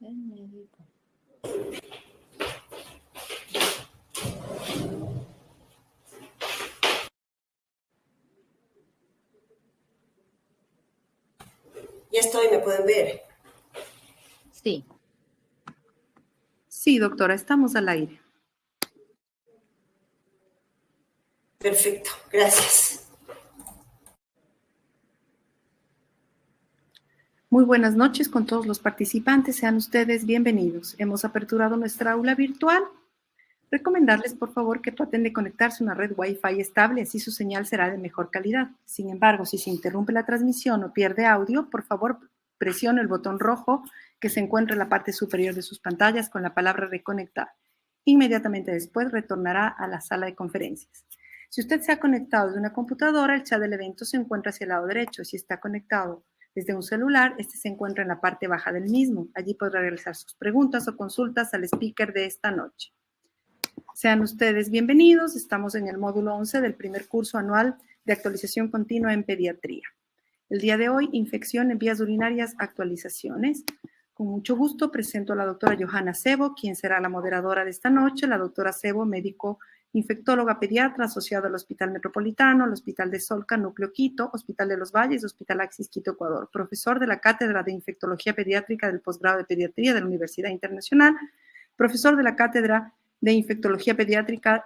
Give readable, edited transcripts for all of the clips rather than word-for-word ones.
El médico. Ya estoy, ¿me pueden ver? Sí. Sí, doctora, estamos al aire. Perfecto, gracias. Muy buenas noches con todos los participantes. Sean ustedes bienvenidos. Hemos aperturado nuestra aula virtual. Recomendarles, por favor, que traten de conectarse a una red Wi-Fi estable, así su señal será de mejor calidad. Sin embargo, si se interrumpe la transmisión o pierde audio, por favor, presione el botón rojo que se encuentra en la parte superior de sus pantallas con la palabra reconectar. Inmediatamente después retornará a la sala de conferencias. Si usted se ha conectado desde una computadora, el chat del evento se encuentra hacia el lado derecho. Si está conectado desde un celular, este se encuentra en la parte baja del mismo. Allí podrá realizar sus preguntas o consultas al speaker de esta noche. Sean ustedes bienvenidos. Estamos en el módulo 11 del primer curso anual de actualización continua en pediatría. El día de hoy, infección en vías urinarias, actualizaciones. Con mucho gusto presento a la doctora Johanna Sebo, quien será la moderadora de esta noche. La doctora Sebo, médico infectóloga pediatra asociada al Hospital Metropolitano, al Hospital de Solca, Núcleo Quito, Hospital de los Valles, Hospital Axis Quito, Ecuador. Profesor de la Cátedra de Infectología Pediátrica del Posgrado de Pediatría de la Universidad Internacional. Profesor de la Cátedra de Infectología Pediátrica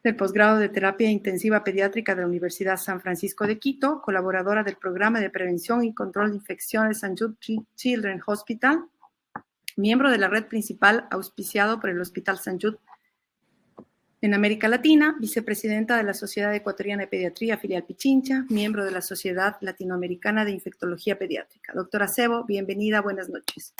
del Posgrado de Terapia Intensiva Pediátrica de la Universidad San Francisco de Quito, colaboradora del Programa de Prevención y Control de Infecciones St. Jude Children's Hospital, miembro de la red principal auspiciado por el Hospital St. Jude en América Latina, vicepresidenta de la Sociedad Ecuatoriana de Pediatría, filial Pichincha, miembro de la Sociedad Latinoamericana de Infectología Pediátrica. Doctora Sebo, bienvenida, buenas noches.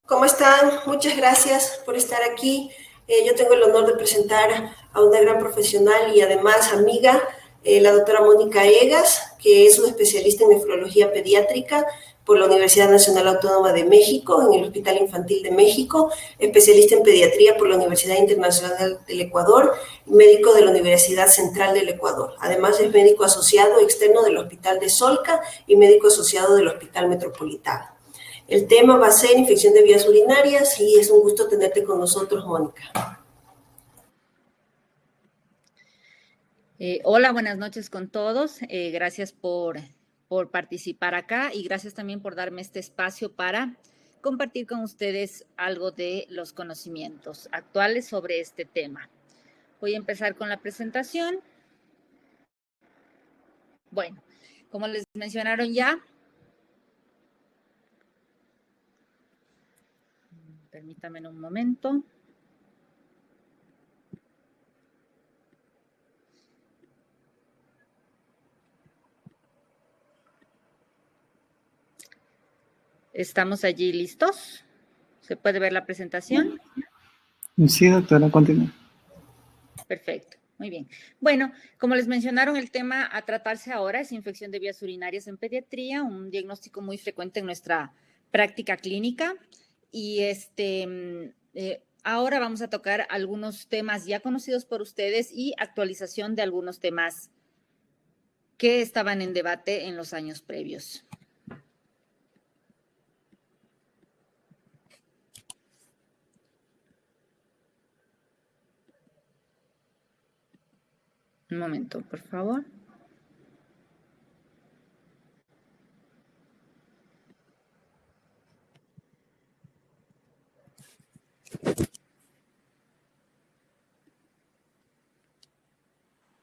¿Cómo están? Muchas gracias por estar aquí. Yo tengo el honor de presentar a una gran profesional y además amiga, la doctora Mónica Egas, que es una especialista en nefrología pediátrica por la Universidad Nacional Autónoma de México, en el Hospital Infantil de México, especialista en pediatría por la Universidad Internacional del Ecuador, médico de la Universidad Central del Ecuador. Además es médico asociado externo del Hospital de Solca y médico asociado del Hospital Metropolitano. El tema va a ser infección de vías urinarias y es un gusto tenerte con nosotros, Mónica. Hola, buenas noches con todos. Gracias por participar acá y gracias también por darme este espacio para compartir con ustedes algo de los conocimientos actuales sobre este tema. Voy a empezar con la presentación. Bueno, como les mencionaron ya, permítanme un momento. ¿Estamos allí listos? ¿Se puede ver la presentación? Sí, doctora, continúa. Perfecto, muy bien. Bueno, como les mencionaron, el tema a tratarse ahora es infección de vías urinarias en pediatría, un diagnóstico muy frecuente en nuestra práctica clínica. Y ahora vamos a tocar algunos temas ya conocidos por ustedes y actualización de algunos temas que estaban en debate en los años previos. Un momento, por favor.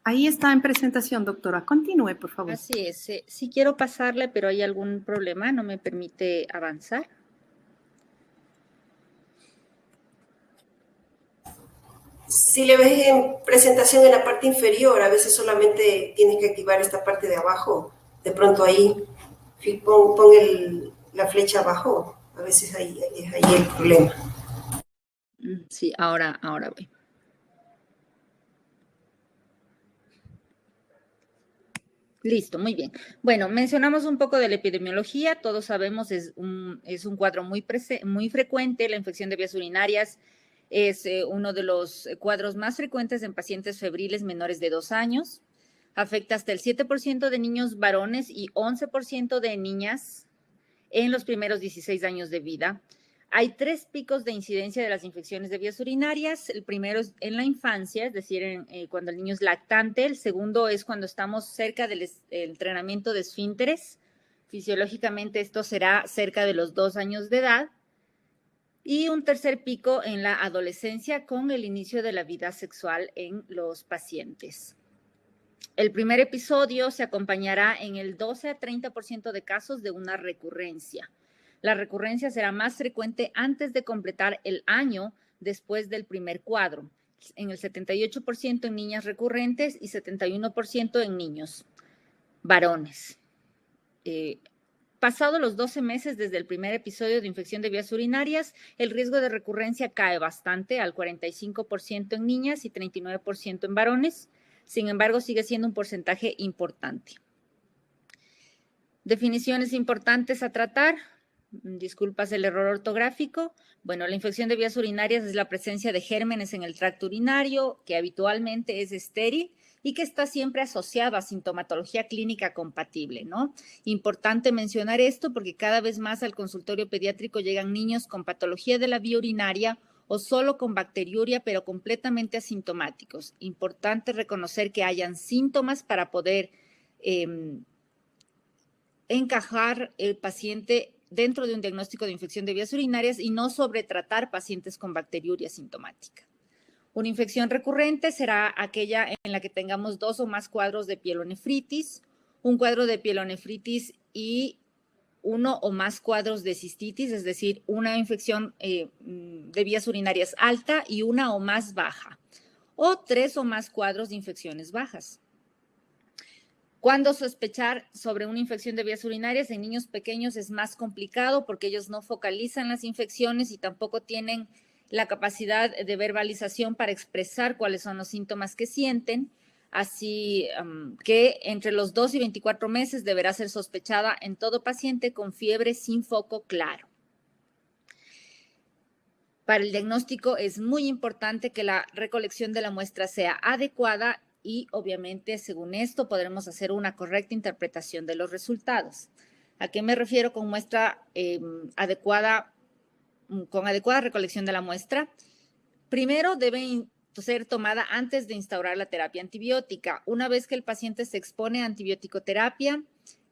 Ahí está en presentación, doctora. Continúe, por favor. Así es. Sí quiero pasarle, pero hay algún problema, no me permite avanzar. Si le ves en presentación en la parte inferior, a veces solamente tienes que activar esta parte de abajo. De pronto ahí, pon la flecha abajo. A veces ahí es ahí el problema. Sí, ahora voy. Listo, muy bien. Bueno, mencionamos un poco de la epidemiología. Todos sabemos es un cuadro muy frecuente. La infección de vías urinarias es uno de los cuadros más frecuentes en pacientes febriles menores de 2 años. Afecta hasta el 7% de niños varones y 11% de niñas en los primeros 16 años de vida. Hay 3 picos de incidencia de las infecciones de vías urinarias. El primero es en la infancia, es decir, cuando el niño es lactante. El segundo es cuando estamos cerca del entrenamiento de esfínteres. Fisiológicamente esto será cerca de los 2 años de edad. Y un tercer pico en la adolescencia con el inicio de la vida sexual en los pacientes. El primer episodio se acompañará en el 12 a 30% de casos de una recurrencia. La recurrencia será más frecuente antes de completar el año después del primer cuadro, en el 78% en niñas recurrentes y 71% en niños varones. Pasado los 12 meses desde el primer episodio de infección de vías urinarias, el riesgo de recurrencia cae bastante al 45% en niñas y 39% en varones. Sin embargo, sigue siendo un porcentaje importante. Definiciones importantes a tratar. Disculpas el error ortográfico. Bueno, la infección de vías urinarias es la presencia de gérmenes en el tracto urinario, que habitualmente es estéril y que está siempre asociado a sintomatología clínica compatible, ¿no? Importante mencionar esto porque cada vez más al consultorio pediátrico llegan niños con patología de la vía urinaria o solo con bacteriuria, pero completamente asintomáticos. Importante reconocer que hayan síntomas para poder encajar el paciente dentro de un diagnóstico de infección de vías urinarias y no sobretratar pacientes con bacteriuria sintomática. Una infección recurrente será aquella en la que tengamos 2 o más cuadros de pielonefritis, un cuadro de pielonefritis y 1 o más cuadros de cistitis, es decir, una infección de vías urinarias alta y 1 o más baja, o 3 o más cuadros de infecciones bajas. ¿Cuándo sospechar sobre una infección de vías urinarias? En niños pequeños es más complicado porque ellos no focalizan las infecciones y tampoco tienen la capacidad de verbalización para expresar cuáles son los síntomas que sienten. Así que entre los 2 y 24 meses deberá ser sospechada en todo paciente con fiebre sin foco claro. Para el diagnóstico es muy importante que la recolección de la muestra sea adecuada y obviamente según esto podremos hacer una correcta interpretación de los resultados. ¿A qué me refiero con muestra adecuada? Con adecuada recolección de la muestra. Primero debe ser tomada antes de instaurar la terapia antibiótica. Una vez que el paciente se expone a antibiótico-terapia,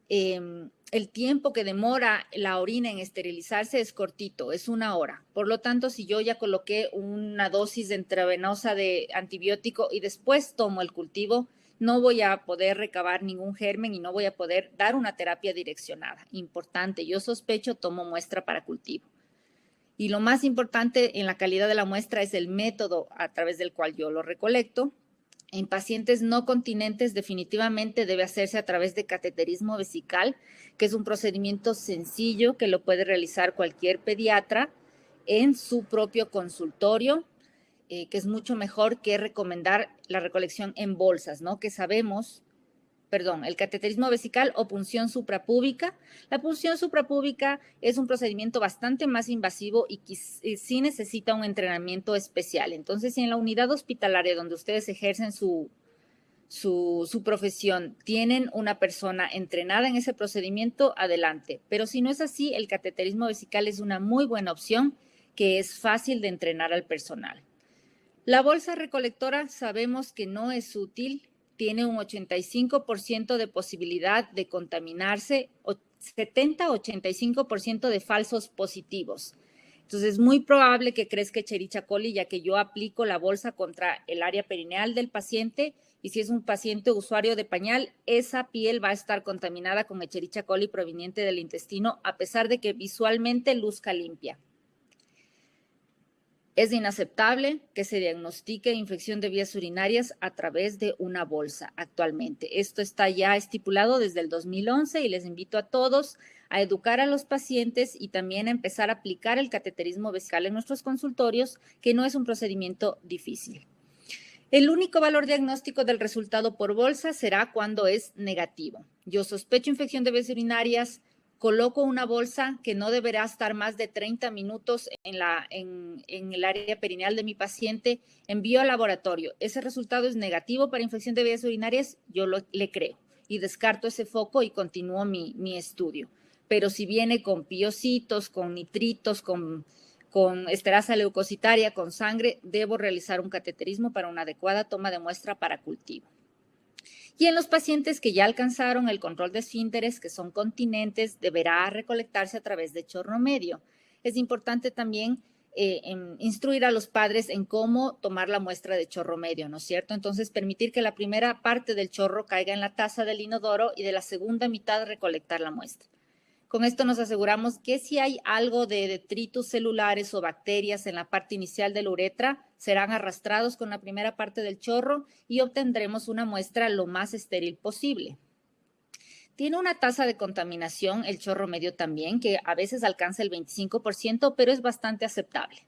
el tiempo que demora la orina en esterilizarse es cortito, es 1 hora. Por lo tanto, si yo ya coloqué una dosis intravenosa de antibiótico y después tomo el cultivo, no voy a poder recabar ningún germen y no voy a poder dar una terapia direccionada. Importante, yo sospecho, tomo muestra para cultivo. Y lo más importante en la calidad de la muestra es el método a través del cual yo lo recolecto. En pacientes no continentes definitivamente debe hacerse a través de cateterismo vesical, que es un procedimiento sencillo que lo puede realizar cualquier pediatra en su propio consultorio, que es mucho mejor que recomendar la recolección en bolsas, ¿no? Que sabemos, el cateterismo vesical o punción suprapúbica. La punción suprapúbica es un procedimiento bastante más invasivo y sí necesita un entrenamiento especial. Entonces, si en la unidad hospitalaria donde ustedes ejercen su profesión tienen una persona entrenada en ese procedimiento, adelante. Pero si no es así, el cateterismo vesical es una muy buena opción que es fácil de entrenar al personal. La bolsa recolectora sabemos que no es útil. Tiene un 85% de posibilidad de contaminarse, 70-85% de falsos positivos. Entonces, es muy probable que crezca Escherichia coli, ya que yo aplico la bolsa contra el área perineal del paciente y si es un paciente usuario de pañal, esa piel va a estar contaminada con Escherichia coli proveniente del intestino, a pesar de que visualmente luzca limpia. Es inaceptable que se diagnostique infección de vías urinarias a través de una bolsa actualmente. Esto está ya estipulado desde el 2011 y les invito a todos a educar a los pacientes y también a empezar a aplicar el cateterismo vesical en nuestros consultorios, que no es un procedimiento difícil. El único valor diagnóstico del resultado por bolsa será cuando es negativo. Yo sospecho infección de vías urinarias coloco una bolsa que no deberá estar más de 30 minutos en el área perineal de mi paciente, envío al laboratorio. Ese resultado es negativo para infección de vías urinarias, yo le creo y descarto ese foco y continúo mi estudio. Pero si viene con piocitos, con nitritos, con esterasa leucocitaria, con sangre, debo realizar un cateterismo para una adecuada toma de muestra para cultivo. Y en los pacientes que ya alcanzaron el control de esfínteres, que son continentes, deberá recolectarse a través de chorro medio. Es importante también instruir a los padres en cómo tomar la muestra de chorro medio, ¿no es cierto? Entonces, permitir que la primera parte del chorro caiga en la taza del inodoro y de la segunda mitad recolectar la muestra. Con esto nos aseguramos que si hay algo de detritus celulares o bacterias en la parte inicial de la uretra, serán arrastrados con la primera parte del chorro y obtendremos una muestra lo más estéril posible. Tiene una tasa de contaminación, el chorro medio también, que a veces alcanza el 25%, pero es bastante aceptable.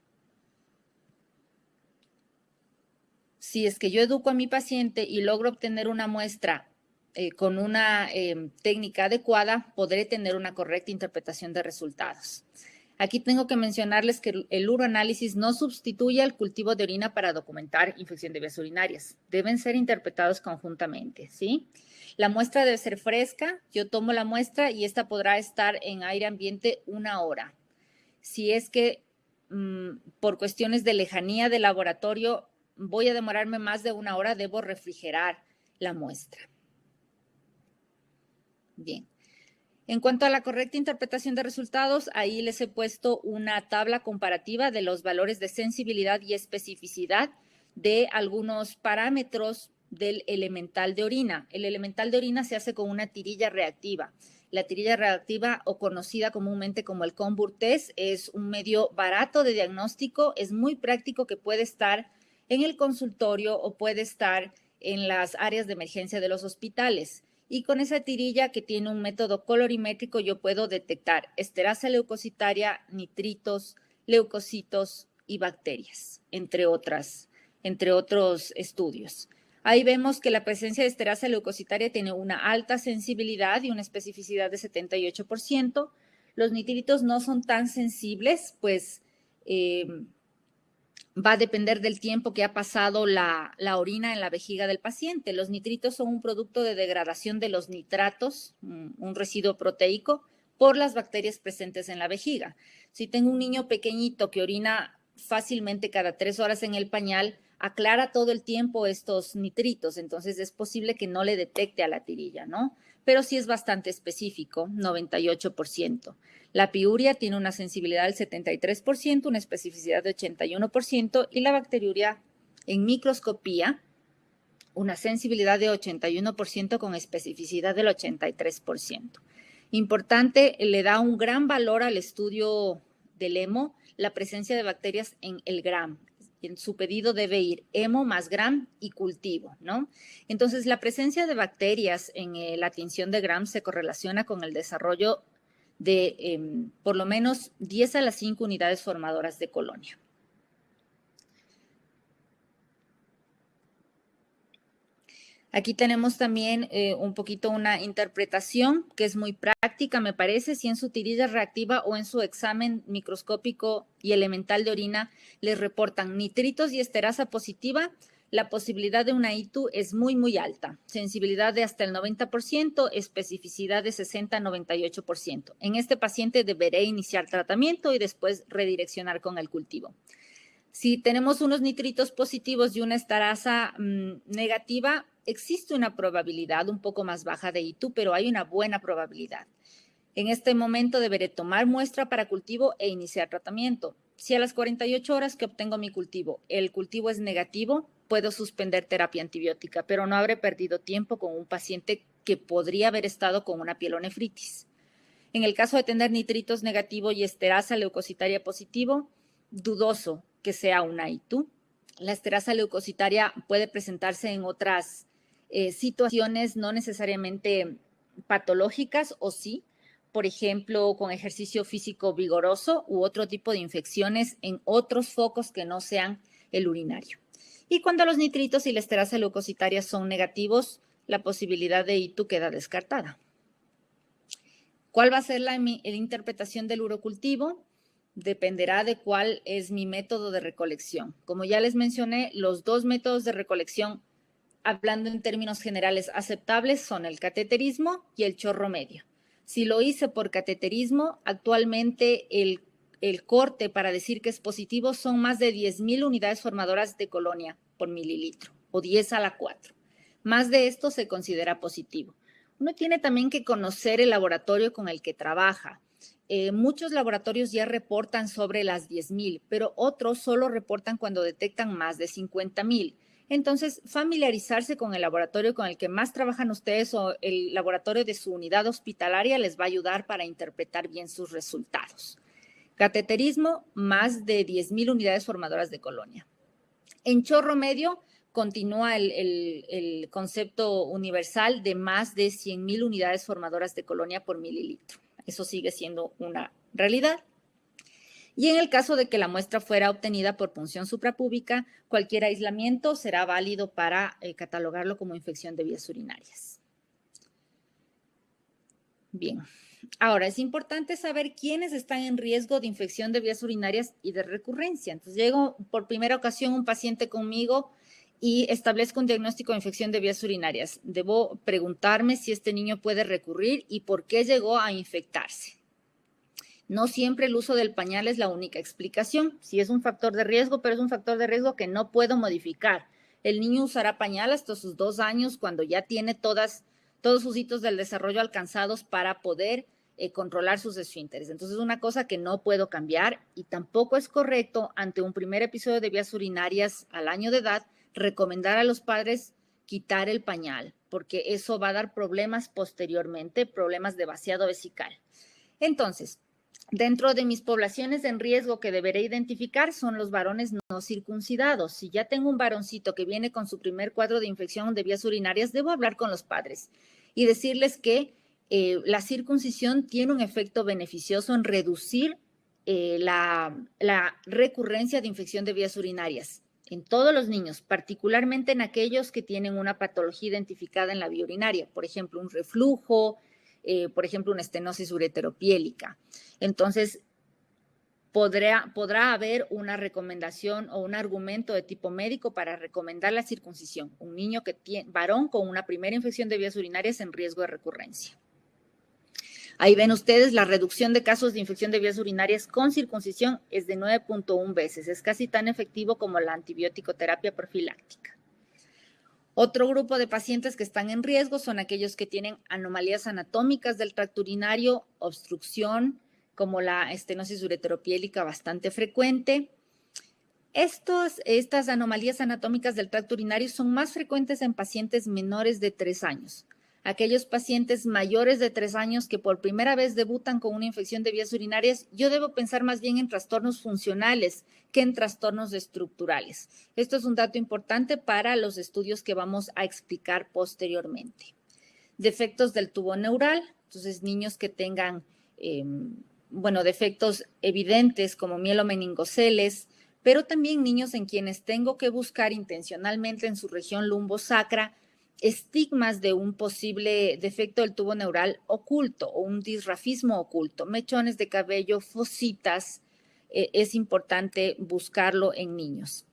Si es que yo educo a mi paciente y logro obtener una muestra con una técnica adecuada, podré tener una correcta interpretación de resultados. Aquí tengo que mencionarles que el uroanálisis no sustituye al cultivo de orina para documentar infección de vías urinarias. Deben ser interpretados conjuntamente, ¿sí? La muestra debe ser fresca. Yo tomo la muestra y esta podrá estar en aire ambiente 1 hora. Si es que por cuestiones de lejanía del laboratorio voy a demorarme más de 1 hora, debo refrigerar la muestra. Bien, en cuanto a la correcta interpretación de resultados, ahí les he puesto una tabla comparativa de los valores de sensibilidad y especificidad de algunos parámetros del elemental de orina. El elemental de orina se hace con una tirilla reactiva. La tirilla reactiva, o conocida comúnmente como el Combur test, es un medio barato de diagnóstico, es muy práctico, que puede estar en el consultorio o puede estar en las áreas de emergencia de los hospitales. Y con esa tirilla, que tiene un método colorimétrico, yo puedo detectar esterasa leucocitaria, nitritos, leucocitos y bacterias, entre otros estudios. Ahí vemos que la presencia de esterasa leucocitaria tiene una alta sensibilidad y una especificidad de 78%. Los nitritos no son tan sensibles, pues va a depender del tiempo que ha pasado la orina en la vejiga del paciente. Los nitritos son un producto de degradación de los nitratos, un residuo proteico, por las bacterias presentes en la vejiga. Si tengo un niño pequeñito que orina fácilmente cada 3 horas en el pañal, aclara todo el tiempo estos nitritos, entonces es posible que no le detecte a la tirilla, ¿no? Pero sí es bastante específico, 98%. La piuria tiene una sensibilidad del 73%, una especificidad de 81%, y la bacteriuria en microscopía, una sensibilidad de 81% con especificidad del 83%. Importante, le da un gran valor al estudio del hemo la presencia de bacterias en el GRAM. En su pedido debe ir hemo más GRAM y cultivo, ¿no? Entonces, la presencia de bacterias en la tinción de GRAM se correlaciona con el desarrollo de por lo menos 10 a las 5 unidades formadoras de colonia. Aquí tenemos también un poquito una interpretación que es muy práctica, me parece. Si en su tirilla reactiva o en su examen microscópico y elemental de orina les reportan nitritos y esterasa positiva, la posibilidad de una ITU es muy, muy alta. Sensibilidad de hasta el 90%, especificidad de 60-98%. En este paciente deberé iniciar tratamiento y después redireccionar con el cultivo. Si tenemos unos nitritos positivos y una esterasa negativa, existe una probabilidad un poco más baja de ITU, pero hay una buena probabilidad. En este momento deberé tomar muestra para cultivo e iniciar tratamiento. Si a las 48 horas que obtengo mi cultivo, el cultivo es negativo, puedo suspender terapia antibiótica, pero no habré perdido tiempo con un paciente que podría haber estado con una pielonefritis. En el caso de tener nitritos negativo y esterasa leucocitaria positivo, dudoso que sea una ITU. La esterasa leucocitaria puede presentarse en otras situaciones no necesariamente patológicas, o sí, por ejemplo, con ejercicio físico vigoroso u otro tipo de infecciones en otros focos que no sean el urinario. Y cuando los nitritos y la esterasa leucocitaria son negativos, la posibilidad de ITU queda descartada. ¿Cuál va a ser la interpretación del urocultivo? Dependerá de cuál es mi método de recolección. Como ya les mencioné, los dos métodos de recolección, hablando en términos generales aceptables, son el cateterismo y el chorro medio. Si lo hice por cateterismo, actualmente el corte para decir que es positivo son más de 10,000 unidades formadoras de colonia por mililitro, o 10 a la 4. Más de esto se considera positivo. Uno tiene también que conocer el laboratorio con el que trabaja. Muchos laboratorios ya reportan sobre las 10,000, pero otros solo reportan cuando detectan más de 50,000. Entonces, familiarizarse con el laboratorio con el que más trabajan ustedes o el laboratorio de su unidad hospitalaria les va a ayudar para interpretar bien sus resultados. Cateterismo, más de 10,000 unidades formadoras de colonia. En chorro medio, continúa el concepto universal de más de 100,000 unidades formadoras de colonia por mililitro. Eso sigue siendo una realidad. Y en el caso de que la muestra fuera obtenida por punción suprapúbica, cualquier aislamiento será válido para catalogarlo como infección de vías urinarias. Bien, ahora es importante saber quiénes están en riesgo de infección de vías urinarias y de recurrencia. Entonces, llegó por primera ocasión un paciente conmigo y establezco un diagnóstico de infección de vías urinarias. Debo preguntarme si este niño puede recurrir y por qué llegó a infectarse. No siempre el uso del pañal es la única explicación. Sí es un factor de riesgo, pero es un factor de riesgo que no puedo modificar. El niño usará pañal hasta sus 2 años cuando ya tiene todos sus hitos del desarrollo alcanzados para poder controlar sus esfínteres. Entonces, es una cosa que no puedo cambiar y tampoco es correcto ante un primer episodio de vías urinarias al año de edad recomendar a los padres quitar el pañal, porque eso va a dar problemas posteriormente, problemas de vaciado vesical. Entonces, dentro de mis poblaciones en riesgo que deberé identificar son los varones no circuncidados. Si ya tengo un varoncito que viene con su primer cuadro de infección de vías urinarias, debo hablar con los padres y decirles que la circuncisión tiene un efecto beneficioso en reducir la recurrencia de infección de vías urinarias en todos los niños, particularmente en aquellos que tienen una patología identificada en la vía urinaria, por ejemplo, un reflujo, por ejemplo, una estenosis ureteropiélica. Entonces, podrá haber una recomendación o un argumento de tipo médico para recomendar la circuncisión. Un niño varón con una primera infección de vías urinarias en riesgo de recurrencia. Ahí ven ustedes, la reducción de casos de infección de vías urinarias con circuncisión es de 9.1 veces. Es casi tan efectivo como la antibiótico terapia profiláctica. Otro grupo de pacientes que están en riesgo son aquellos que tienen anomalías anatómicas del tracto urinario, obstrucción, como la estenosis ureteropiélica bastante frecuente. Estas anomalías anatómicas del tracto urinario son más frecuentes en pacientes menores de 3 años. Aquellos pacientes mayores de 3 años que por primera vez debutan con una infección de vías urinarias, yo debo pensar más bien en trastornos funcionales que en trastornos estructurales. Esto es un dato importante para los estudios que vamos a explicar posteriormente. Defectos del tubo neural, entonces niños que tengan defectos evidentes como mielomeningoceles, pero también niños en quienes tengo que buscar intencionalmente en su región lumbosacra estigmas de un posible defecto del tubo neural oculto o un disrafismo oculto, mechones de cabello, fositas, es importante buscarlo en niños.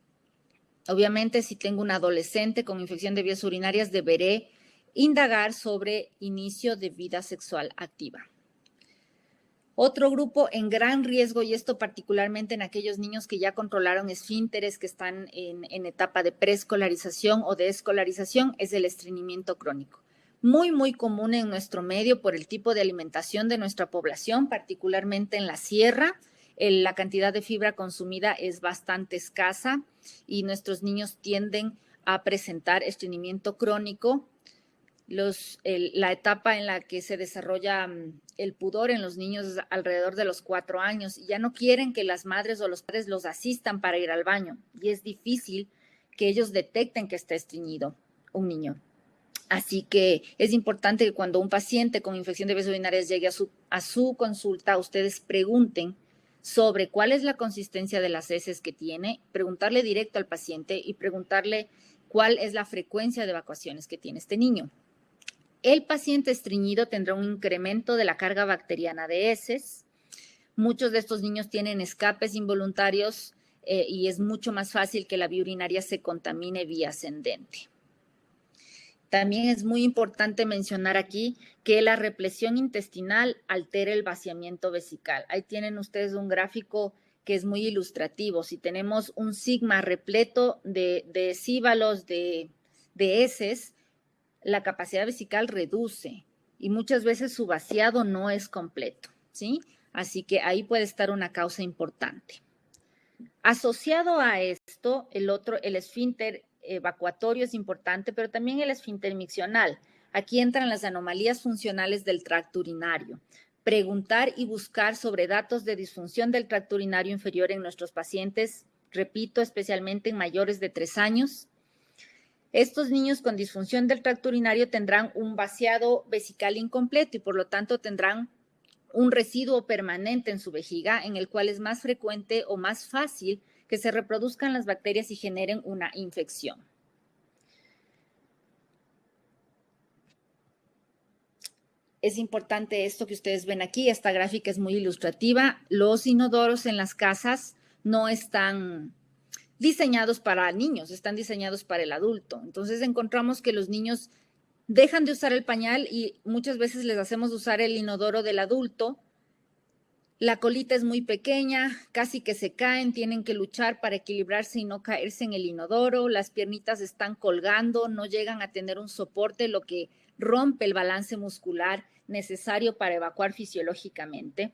Obviamente, si tengo un adolescente con infección de vías urinarias, deberé indagar sobre inicio de vida sexual activa. Otro grupo en gran riesgo, y esto particularmente en aquellos niños que ya controlaron esfínteres, que están en etapa de preescolarización o de escolarización, es el estreñimiento crónico. Muy, muy común en nuestro medio por el tipo de alimentación de nuestra población, particularmente en la sierra. La cantidad de fibra consumida es bastante escasa y nuestros niños tienden a presentar estreñimiento crónico. La etapa en la que se desarrolla el pudor en los niños es alrededor de los 4 años y ya no quieren que las madres o los padres los asistan para ir al baño y es difícil que ellos detecten que está estreñido un niño. Así que es importante que cuando un paciente con infección de vías urinarias llegue a su consulta, ustedes pregunten sobre cuál es la consistencia de las heces que tiene, preguntarle directo al paciente y preguntarle cuál es la frecuencia de evacuaciones que tiene este niño. El paciente estreñido tendrá un incremento de la carga bacteriana de heces. Muchos de estos niños tienen escapes involuntarios y es mucho más fácil que la vía urinaria se contamine vía ascendente. También es muy importante mencionar aquí que la represión intestinal altera el vaciamiento vesical. Ahí tienen ustedes un gráfico que es muy ilustrativo. Si tenemos un sigma repleto de cíbalos, de heces, la capacidad vesical reduce y muchas veces su vaciado no es completo, ¿sí? Así que ahí puede estar una causa importante. Asociado a esto, el esfínter evacuatorio es importante, pero también el esfínter miccional. Aquí entran las anomalías funcionales del tracto urinario. Preguntar y buscar sobre datos de disfunción del tracto urinario inferior en nuestros pacientes, repito, especialmente en mayores de 3 años. Estos niños con disfunción del tracto urinario tendrán un vaciado vesical incompleto y por lo tanto tendrán un residuo permanente en su vejiga en el cual es más frecuente o más fácil que se reproduzcan las bacterias y generen una infección. Es importante esto que ustedes ven aquí, esta gráfica es muy ilustrativa. Los inodoros en las casas no están diseñados para niños, están diseñados para el adulto. Entonces encontramos que los niños dejan de usar el pañal y muchas veces les hacemos usar el inodoro del adulto. La colita es muy pequeña, casi que se caen, tienen que luchar para equilibrarse y no caerse en el inodoro. Las piernitas están colgando, no llegan a tener un soporte, lo que rompe el balance muscular necesario para evacuar fisiológicamente.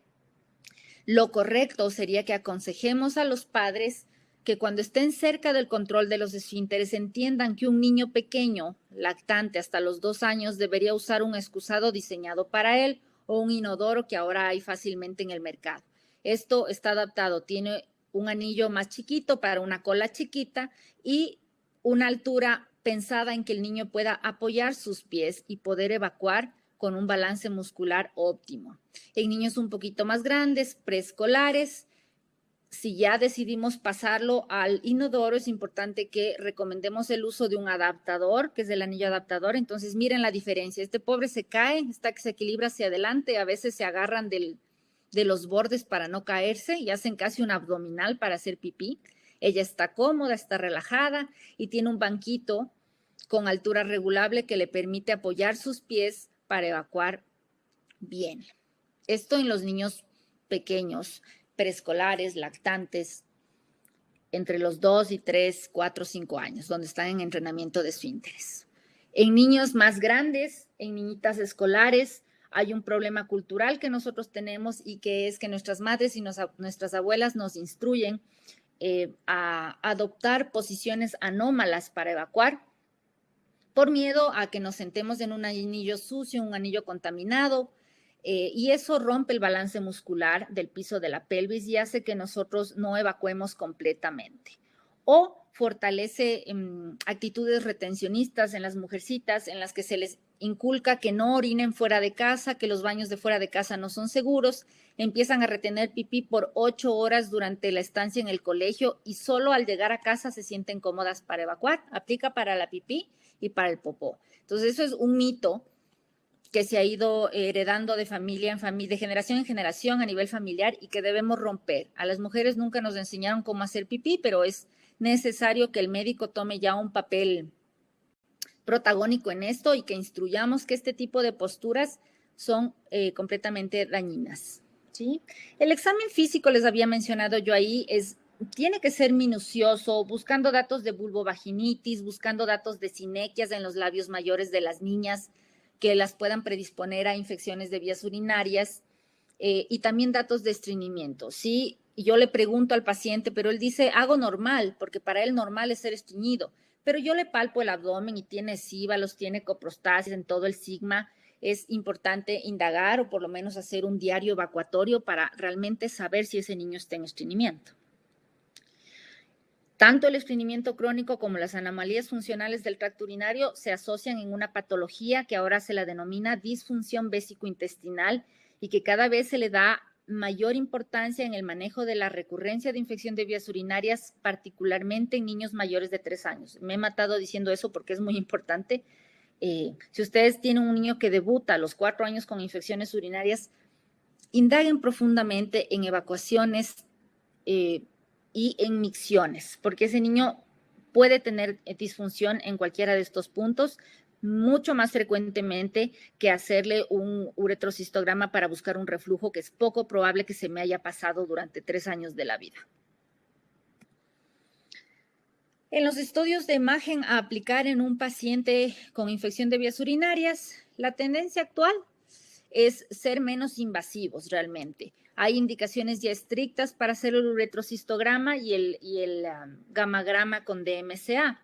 Lo correcto sería que aconsejemos a los padres que cuando estén cerca del control de los esfínteres entiendan que un niño pequeño, lactante hasta los 2 años, debería usar un excusado diseñado para él o un inodoro que ahora hay fácilmente en el mercado. Esto está adaptado, tiene un anillo más chiquito para una cola chiquita y una altura pensada en que el niño pueda apoyar sus pies y poder evacuar con un balance muscular óptimo. En niños un poquito más grandes, preescolares, si ya decidimos pasarlo al inodoro, es importante que recomendemos el uso de un adaptador, que es el anillo adaptador. Entonces, miren la diferencia. Este pobre se cae, está que se equilibra hacia adelante, a veces se agarran de los bordes para no caerse y hacen casi un abdominal para hacer pipí. Ella está cómoda, está relajada y tiene un banquito con altura regulable que le permite apoyar sus pies para evacuar bien. Esto en los niños pequeños, preescolares, lactantes, entre los 2 y 3, 4, 5 años, donde están en entrenamiento de esfínteres. En niños más grandes, en niñitas escolares, hay un problema cultural que nosotros tenemos y que es que nuestras madres y nuestras abuelas nos instruyen a adoptar posiciones anómalas para evacuar por miedo a que nos sentemos en un anillo sucio, un anillo contaminado, y eso rompe el balance muscular del piso de la pelvis y hace que nosotros no evacuemos completamente. O fortalece actitudes retencionistas en las mujercitas en las que se les inculca que no orinen fuera de casa, que los baños de fuera de casa no son seguros, empiezan a retener pipí por 8 horas durante la estancia en el colegio y solo al llegar a casa se sienten cómodas para evacuar. Aplica para la pipí y para el popó. Entonces eso es un mito que se ha ido heredando de familia en familia, de generación en generación a nivel familiar y que debemos romper. A las mujeres nunca nos enseñaron cómo hacer pipí, pero es necesario que el médico tome ya un papel protagónico en esto y que instruyamos que este tipo de posturas son completamente dañinas, ¿sí? El examen físico, les había mencionado yo ahí, tiene que ser minucioso, buscando datos de vulvovaginitis, buscando datos de sinequias en los labios mayores de las niñas, que las puedan predisponer a infecciones de vías urinarias y también datos de estreñimiento. Sí, yo le pregunto al paciente, pero él dice, hago normal, porque para él normal es ser estreñido, pero yo le palpo el abdomen y tiene cíbalos, tiene coprostasis en todo el sigma. Es importante indagar o por lo menos hacer un diario evacuatorio para realmente saber si ese niño está en estreñimiento. Tanto el estreñimiento crónico como las anomalías funcionales del tracto urinario se asocian en una patología que ahora se la denomina disfunción vésico-intestinal y que cada vez se le da mayor importancia en el manejo de la recurrencia de infección de vías urinarias, particularmente en niños mayores de 3 años. Me he matado diciendo eso porque es muy importante Si ustedes tienen un niño que debuta a los 4 años con infecciones urinarias, indaguen profundamente en evacuaciones y en micciones, porque ese niño puede tener disfunción en cualquiera de estos puntos, mucho más frecuentemente que hacerle un uretrocistograma para buscar un reflujo que es poco probable que se me haya pasado durante 3 años de la vida. En los estudios de imagen a aplicar en un paciente con infección de vías urinarias, la tendencia actual es ser menos invasivos realmente. Hay indicaciones ya estrictas para hacer el uretrocistograma y el gamagrama con DMSA.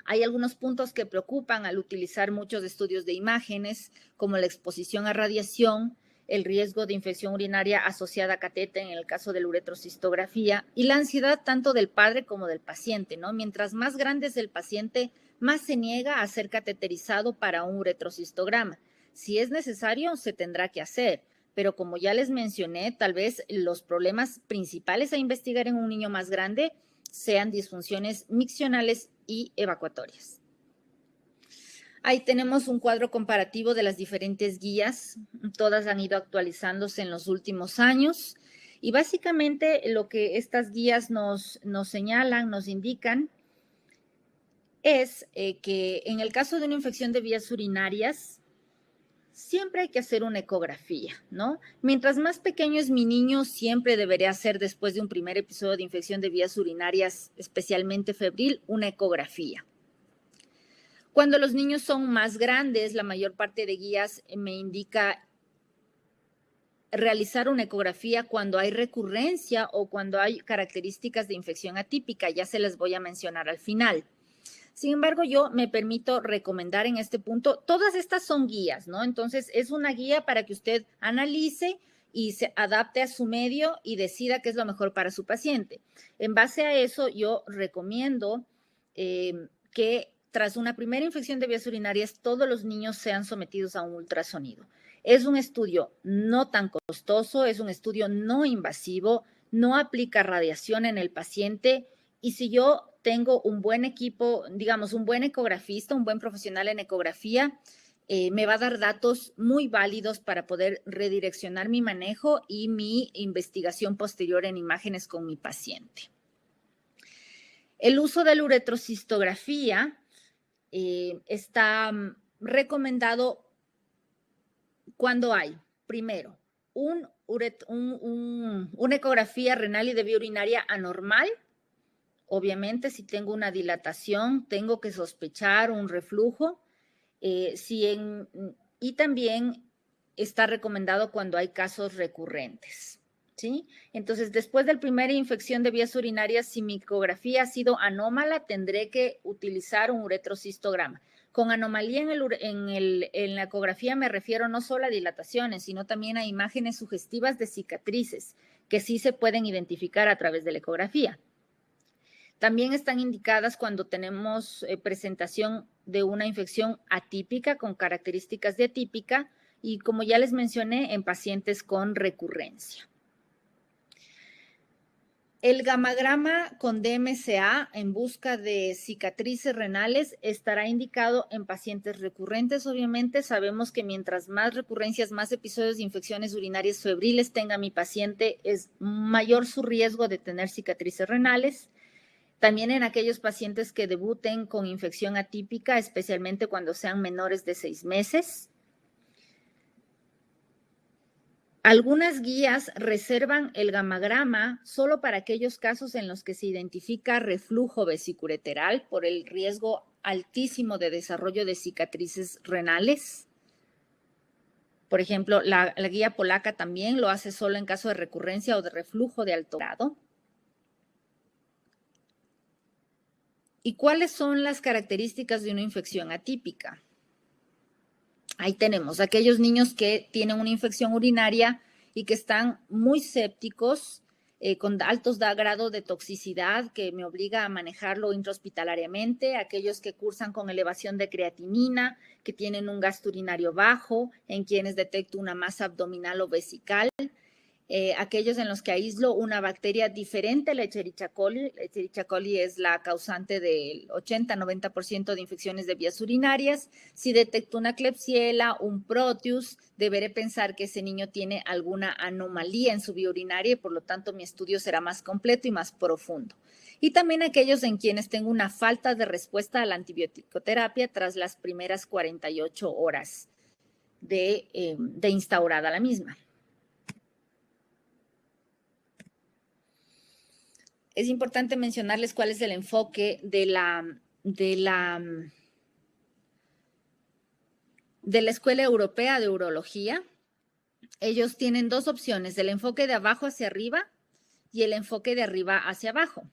Hay algunos puntos que preocupan al utilizar muchos estudios de imágenes, como la exposición a radiación, el riesgo de infección urinaria asociada a catéter en el caso de la uretrocistografía y la ansiedad tanto del padre como del paciente, ¿no? Mientras más grande es el paciente, más se niega a ser cateterizado para un uretrocistograma. Si es necesario, se tendrá que hacer, pero como ya les mencioné, tal vez los problemas principales a investigar en un niño más grande sean disfunciones miccionales y evacuatorias. Ahí tenemos un cuadro comparativo de las diferentes guías. Todas han ido actualizándose en los últimos años. Y básicamente lo que estas guías nos señalan, nos indican, es que en el caso de una infección de vías urinarias, siempre hay que hacer una ecografía, ¿no? Mientras más pequeño es mi niño, siempre debería hacer después de un primer episodio de infección de vías urinarias, especialmente febril, una ecografía. Cuando los niños son más grandes, la mayor parte de guías me indica realizar una ecografía cuando hay recurrencia o cuando hay características de infección atípica. Ya se las voy a mencionar al final. Sin embargo, yo me permito recomendar en este punto, todas estas son guías, ¿no? Entonces, es una guía para que usted analice y se adapte a su medio y decida qué es lo mejor para su paciente. En base a eso, yo recomiendo que tras una primera infección de vías urinarias, todos los niños sean sometidos a un ultrasonido. Es un estudio no tan costoso, es un estudio no invasivo, no aplica radiación en el paciente y si yo tengo un buen equipo, digamos, un buen ecografista, un buen profesional en ecografía, me va a dar datos muy válidos para poder redireccionar mi manejo y mi investigación posterior en imágenes con mi paciente. El uso de la uretrocistografía está recomendado cuando hay, primero, una ecografía renal y de vía urinaria anormal. Obviamente, si tengo una dilatación, tengo que sospechar un reflujo. Y también está recomendado cuando hay casos recurrentes, ¿sí? Entonces, después de la primera infección de vías urinarias, si mi ecografía ha sido anómala, tendré que utilizar un uretrocistograma. Con anomalía en la ecografía me refiero no solo a dilataciones, sino también a imágenes sugestivas de cicatrices, que sí se pueden identificar a través de la ecografía. También están indicadas cuando tenemos presentación de una infección atípica con características de atípica y como ya les mencioné, en pacientes con recurrencia. El gamagrama con DMSA en busca de cicatrices renales estará indicado en pacientes recurrentes. Obviamente sabemos que mientras más recurrencias, más episodios de infecciones urinarias febriles tenga mi paciente, es mayor su riesgo de tener cicatrices renales. También en aquellos pacientes que debuten con infección atípica, especialmente cuando sean menores de 6 meses. Algunas guías reservan el gamagrama solo para aquellos casos en los que se identifica reflujo vesicureteral por el riesgo altísimo de desarrollo de cicatrices renales. Por ejemplo, la guía polaca también lo hace solo en caso de recurrencia o de reflujo de alto grado. ¿Y cuáles son las características de una infección atípica? Ahí tenemos aquellos niños que tienen una infección urinaria y que están muy sépticos, con altos grados de toxicidad que me obliga a manejarlo intrahospitalariamente, aquellos que cursan con elevación de creatinina, que tienen un gasto urinario bajo, en quienes detecto una masa abdominal o vesical, aquellos en los que aíslo una bacteria diferente a la Escherichia coli. La Escherichia coli es la causante del 80-90% de infecciones de vías urinarias. Si detecto una Klebsiella, un Proteus, deberé pensar que ese niño tiene alguna anomalía en su vía urinaria y por lo tanto mi estudio será más completo y más profundo. Y también aquellos en quienes tengo una falta de respuesta a la antibioticoterapia tras las primeras 48 horas de instaurada la misma. Es importante mencionarles cuál es el enfoque de la Escuela Europea de Urología. Ellos tienen dos opciones, el enfoque de abajo hacia arriba y el enfoque de arriba hacia abajo.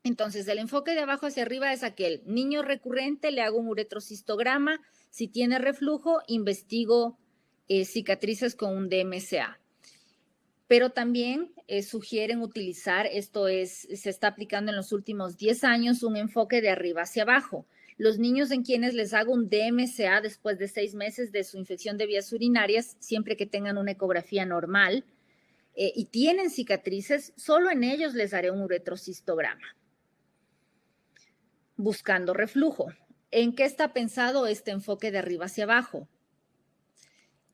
Entonces, el enfoque de abajo hacia arriba es aquel niño recurrente, le hago un uretrocistograma, si tiene reflujo, investigo cicatrices con un DMCA. Pero también sugieren utilizar, se está aplicando en los últimos 10 años, un enfoque de arriba hacia abajo. Los niños en quienes les hago un DMCA después de 6 meses de su infección de vías urinarias, siempre que tengan una ecografía normal y tienen cicatrices, solo en ellos les haré un uretrocistograma, buscando reflujo. ¿En qué está pensado este enfoque de arriba hacia abajo?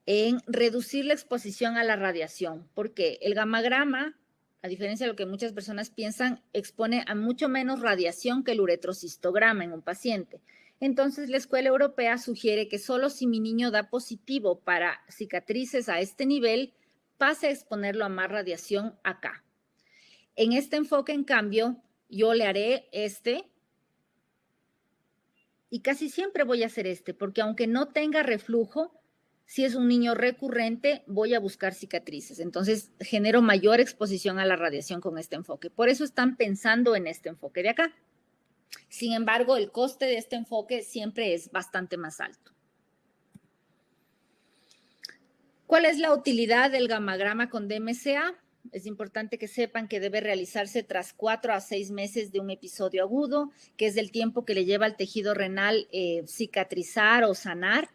En reducir la exposición a la radiación, porque el gamagrama, a diferencia de lo que muchas personas piensan, expone a mucho menos radiación que el uretrocistograma en un paciente. Entonces, la Escuela Europea sugiere que solo si mi niño da positivo para cicatrices a este nivel, pase a exponerlo a más radiación acá. En este enfoque, en cambio, yo le haré y casi siempre voy a hacer porque aunque no tenga reflujo, si es un niño recurrente, voy a buscar cicatrices. Entonces, genero mayor exposición a la radiación con este enfoque. Por eso están pensando en este enfoque de acá. Sin embargo, el coste de este enfoque siempre es bastante más alto. ¿Cuál es la utilidad del gamagrama con DMCA? Es importante que sepan que debe realizarse tras 4 a 6 meses de un episodio agudo, que es el tiempo que le lleva al tejido renal cicatrizar o sanar.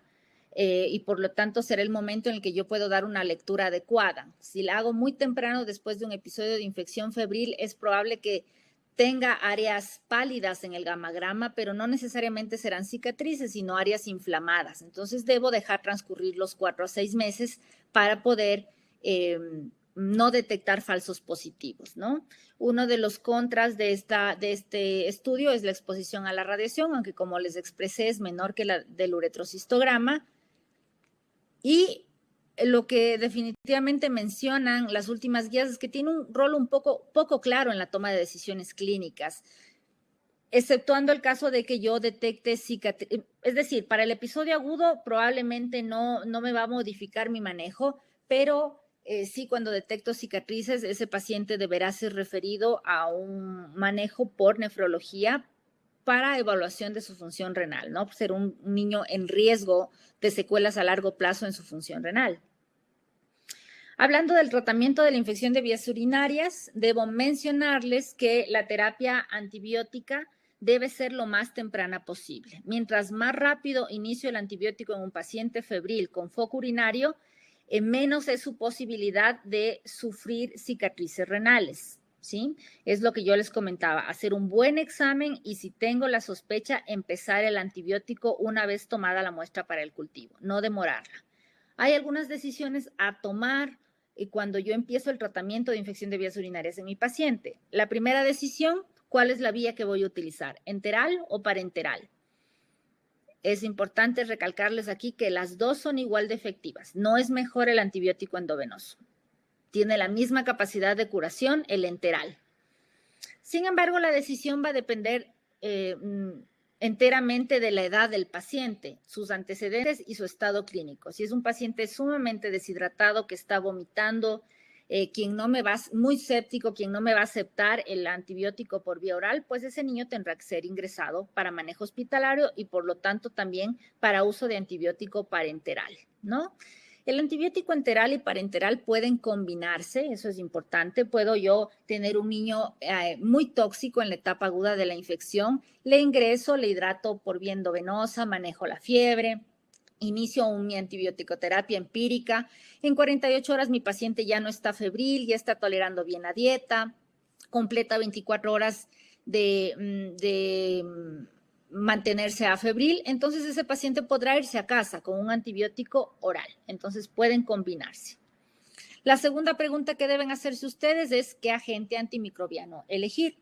Y por lo tanto será el momento en el que yo puedo dar una lectura adecuada. Si la hago muy temprano después de un episodio de infección febril, es probable que tenga áreas pálidas en el gamagrama, pero no necesariamente serán cicatrices, sino áreas inflamadas. Entonces debo dejar transcurrir los 4 a 6 meses para poder no detectar falsos positivos, ¿no? Uno de los contras de este estudio es la exposición a la radiación, aunque como les expresé es menor que la del uretrocistograma. Y lo que definitivamente mencionan las últimas guías es que tiene un rol un poco claro en la toma de decisiones clínicas, exceptuando el caso de que yo detecte cicatrices. Es decir, para el episodio agudo probablemente no me va a modificar mi manejo, pero sí cuando detecto cicatrices, ese paciente deberá ser referido a un manejo por nefrología para evaluación de su función renal, ¿no? Ser un niño en riesgo de secuelas a largo plazo en su función renal. Hablando del tratamiento de la infección de vías urinarias, debo mencionarles que la terapia antibiótica debe ser lo más temprana posible. Mientras más rápido inicio el antibiótico en un paciente febril con foco urinario, menos es su posibilidad de sufrir cicatrices renales, ¿sí? Es lo que yo les comentaba, hacer un buen examen y si tengo la sospecha, empezar el antibiótico una vez tomada la muestra para el cultivo, no demorarla. Hay algunas decisiones a tomar cuando yo empiezo el tratamiento de infección de vías urinarias en mi paciente. La primera decisión, ¿cuál es la vía que voy a utilizar? ¿Enteral o parenteral? Es importante recalcarles aquí que las dos son igual de efectivas. No es mejor el antibiótico endovenoso. Tiene la misma capacidad de curación el enteral. Sin embargo, la decisión va a depender enteramente de la edad del paciente, sus antecedentes y su estado clínico. Si es un paciente sumamente deshidratado que está vomitando, muy séptico, quien no me va a aceptar el antibiótico por vía oral, pues ese niño tendrá que ser ingresado para manejo hospitalario y por lo tanto también para uso de antibiótico parenteral, ¿no? El antibiótico enteral y parenteral pueden combinarse, eso es importante. Puedo yo tener un niño muy tóxico en la etapa aguda de la infección, le ingreso, le hidrato por vía endovenosa, manejo la fiebre, inicio mi antibiótico-terapia empírica. En 48 horas mi paciente ya no está febril, ya está tolerando bien la dieta, completa 24 horas de mantenerse afebril, entonces ese paciente podrá irse a casa con un antibiótico oral. Entonces pueden combinarse. La segunda pregunta que deben hacerse ustedes es ¿qué agente antimicrobiano elegir?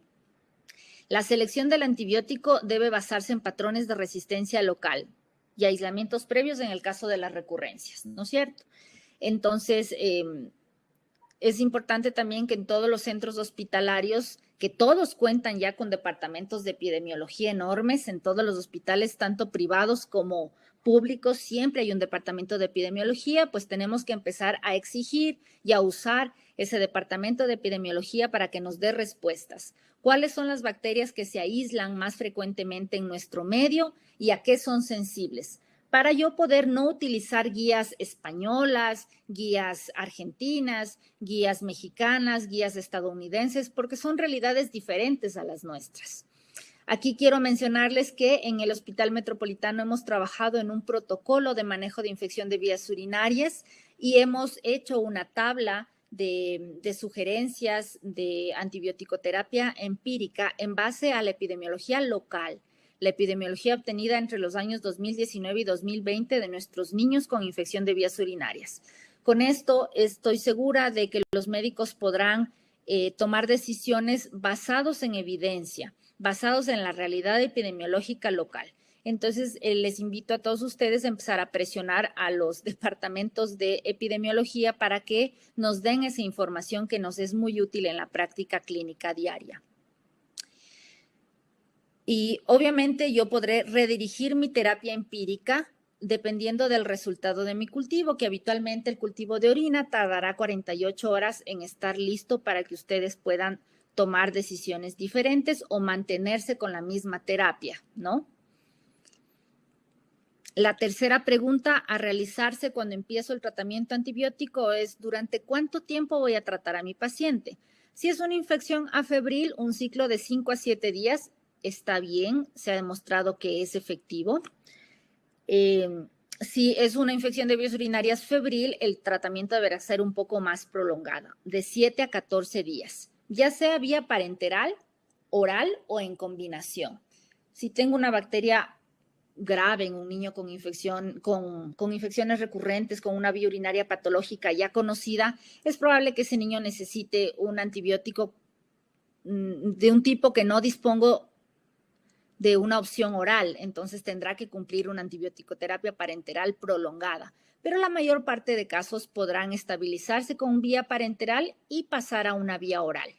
La selección del antibiótico debe basarse en patrones de resistencia local y aislamientos previos en el caso de las recurrencias, ¿no es cierto? Entonces, es importante también que en todos los centros hospitalarios, que todos cuentan ya con departamentos de epidemiología enormes, en todos los hospitales, tanto privados como públicos, siempre hay un departamento de epidemiología, pues tenemos que empezar a exigir y a usar ese departamento de epidemiología para que nos dé respuestas. ¿Cuáles son las bacterias que se aíslan más frecuentemente en nuestro medio y a qué son sensibles? Para yo poder no utilizar guías españolas, guías argentinas, guías mexicanas, guías estadounidenses, porque son realidades diferentes a las nuestras. Aquí quiero mencionarles que en el Hospital Metropolitano hemos trabajado en un protocolo de manejo de infección de vías urinarias y hemos hecho una tabla de sugerencias de antibiótico-terapia empírica en base a la epidemiología local. La epidemiología obtenida entre los años 2019 y 2020 de nuestros niños con infección de vías urinarias. Con esto estoy segura de que los médicos podrán tomar decisiones basados en evidencia, basados en la realidad epidemiológica local. Entonces, les invito a todos ustedes a empezar a presionar a los departamentos de epidemiología para que nos den esa información que nos es muy útil en la práctica clínica diaria. Y obviamente yo podré redirigir mi terapia empírica dependiendo del resultado de mi cultivo, que habitualmente el cultivo de orina tardará 48 horas en estar listo para que ustedes puedan tomar decisiones diferentes o mantenerse con la misma terapia, ¿no? La tercera pregunta a realizarse cuando empiezo el tratamiento antibiótico es ¿durante cuánto tiempo voy a tratar a mi paciente? Si es una infección afebril, un ciclo de 5 a 7 días está bien, se ha demostrado que es efectivo. Si es una infección de vías urinarias febril, el tratamiento deberá ser un poco más prolongado, de 7 a 14 días, ya sea vía parenteral, oral o en combinación. Si tengo una bacteria grave en un niño con infección, con infecciones recurrentes, con una vía urinaria patológica ya conocida, es probable que ese niño necesite un antibiótico de un tipo que no dispongo de una opción oral, entonces tendrá que cumplir una antibiótico-terapia parenteral prolongada, pero la mayor parte de casos podrán estabilizarse con vía parenteral y pasar a una vía oral.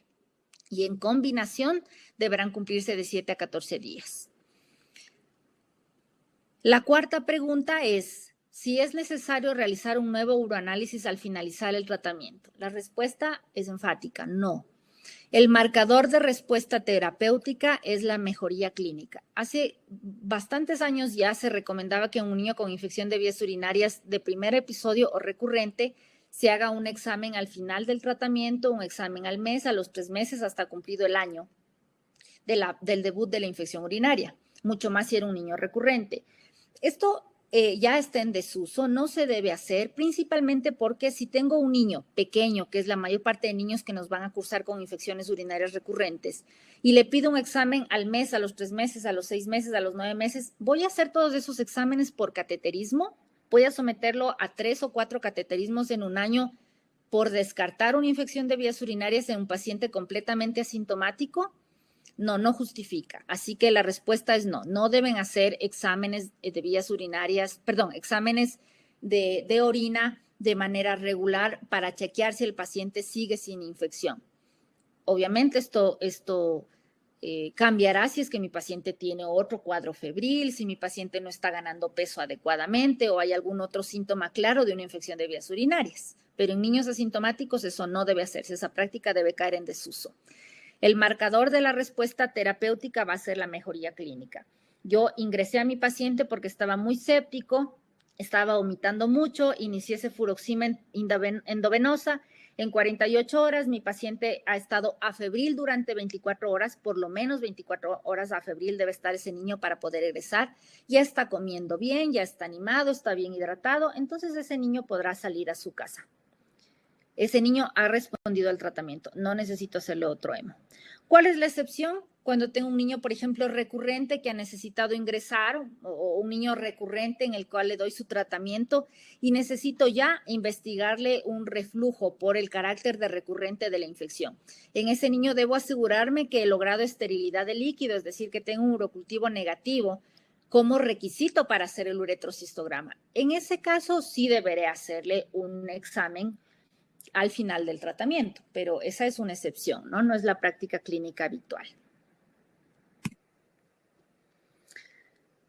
Y en combinación deberán cumplirse de 7 a 14 días. La cuarta pregunta es si es necesario realizar un nuevo uroanálisis al finalizar el tratamiento. La respuesta es enfática, no. El marcador de respuesta terapéutica es la mejoría clínica. Hace bastantes años ya se recomendaba que un niño con infección de vías urinarias de primer episodio o recurrente se haga un examen al final del tratamiento, un examen al mes, a los 3 meses hasta cumplido el año del debut de la infección urinaria, mucho más si era un niño recurrente. Esto ya está en desuso, no se debe hacer, principalmente porque si tengo un niño pequeño, que es la mayor parte de niños que nos van a cursar con infecciones urinarias recurrentes, y le pido un examen al mes, a los 3 meses, a los 6 meses, a los 9 meses, voy a hacer todos esos exámenes por cateterismo, voy a someterlo a 3 o 4 cateterismos en un año por descartar una infección de vías urinarias en un paciente completamente asintomático. No justifica. Así que la respuesta es no. No deben hacer exámenes de vías urinarias, exámenes de orina de manera regular para chequear si el paciente sigue sin infección. Obviamente esto cambiará si es que mi paciente tiene otro cuadro febril, si mi paciente no está ganando peso adecuadamente o hay algún otro síntoma claro de una infección de vías urinarias. Pero en niños asintomáticos eso no debe hacerse. Esa práctica debe caer en desuso. El marcador de la respuesta terapéutica va a ser la mejoría clínica. Yo ingresé a mi paciente porque estaba muy séptico, estaba vomitando mucho, inicié cefuroxima endovenosa. En 48 horas, mi paciente ha estado afebril durante 24 horas, por lo menos 24 horas afebril debe estar ese niño para poder egresar. Ya está comiendo bien, ya está animado, está bien hidratado, entonces ese niño podrá salir a su casa. Ese niño ha respondido al tratamiento, no necesito hacerle otro hemo. ¿Cuál es la excepción? Cuando tengo un niño, por ejemplo, recurrente que ha necesitado ingresar o un niño recurrente en el cual le doy su tratamiento y necesito ya investigarle un reflujo por el carácter de recurrente de la infección. En ese niño debo asegurarme que he logrado esterilidad de líquido, es decir, que tengo un urocultivo negativo como requisito para hacer el uretrocistograma. En ese caso sí deberé hacerle un examen al final del tratamiento, pero esa es una excepción, ¿no? No es la práctica clínica habitual.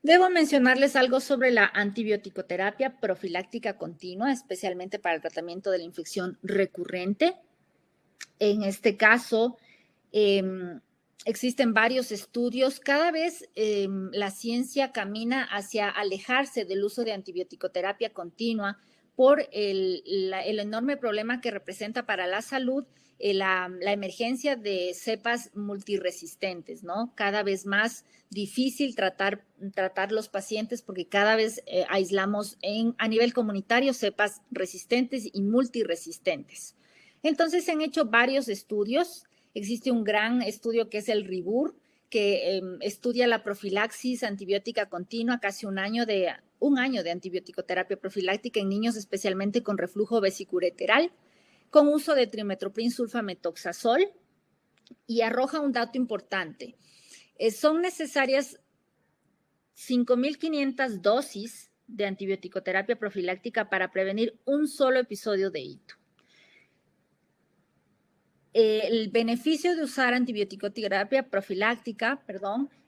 Debo mencionarles algo sobre la antibioticoterapia profiláctica continua, especialmente para el tratamiento de la infección recurrente. En este caso, existen varios estudios. Cada vez la ciencia camina hacia alejarse del uso de antibioticoterapia continua por el enorme problema que representa para la salud la emergencia de cepas multiresistentes, ¿no? Cada vez más difícil tratar los pacientes porque cada vez aislamos a nivel comunitario cepas resistentes y multiresistentes. Entonces se han hecho varios estudios. Existe un gran estudio que es el RIBUR, que estudia la profilaxis antibiótica continua, casi un año de antibiótico-terapia profiláctica en niños especialmente con reflujo vesicureteral, con uso de trimetoprim sulfametoxazol, y arroja un dato importante. Son necesarias 5.500 dosis de antibiótico-terapia profiláctica para prevenir un solo episodio de hito. El beneficio de usar antibiótico-terapia profiláctica,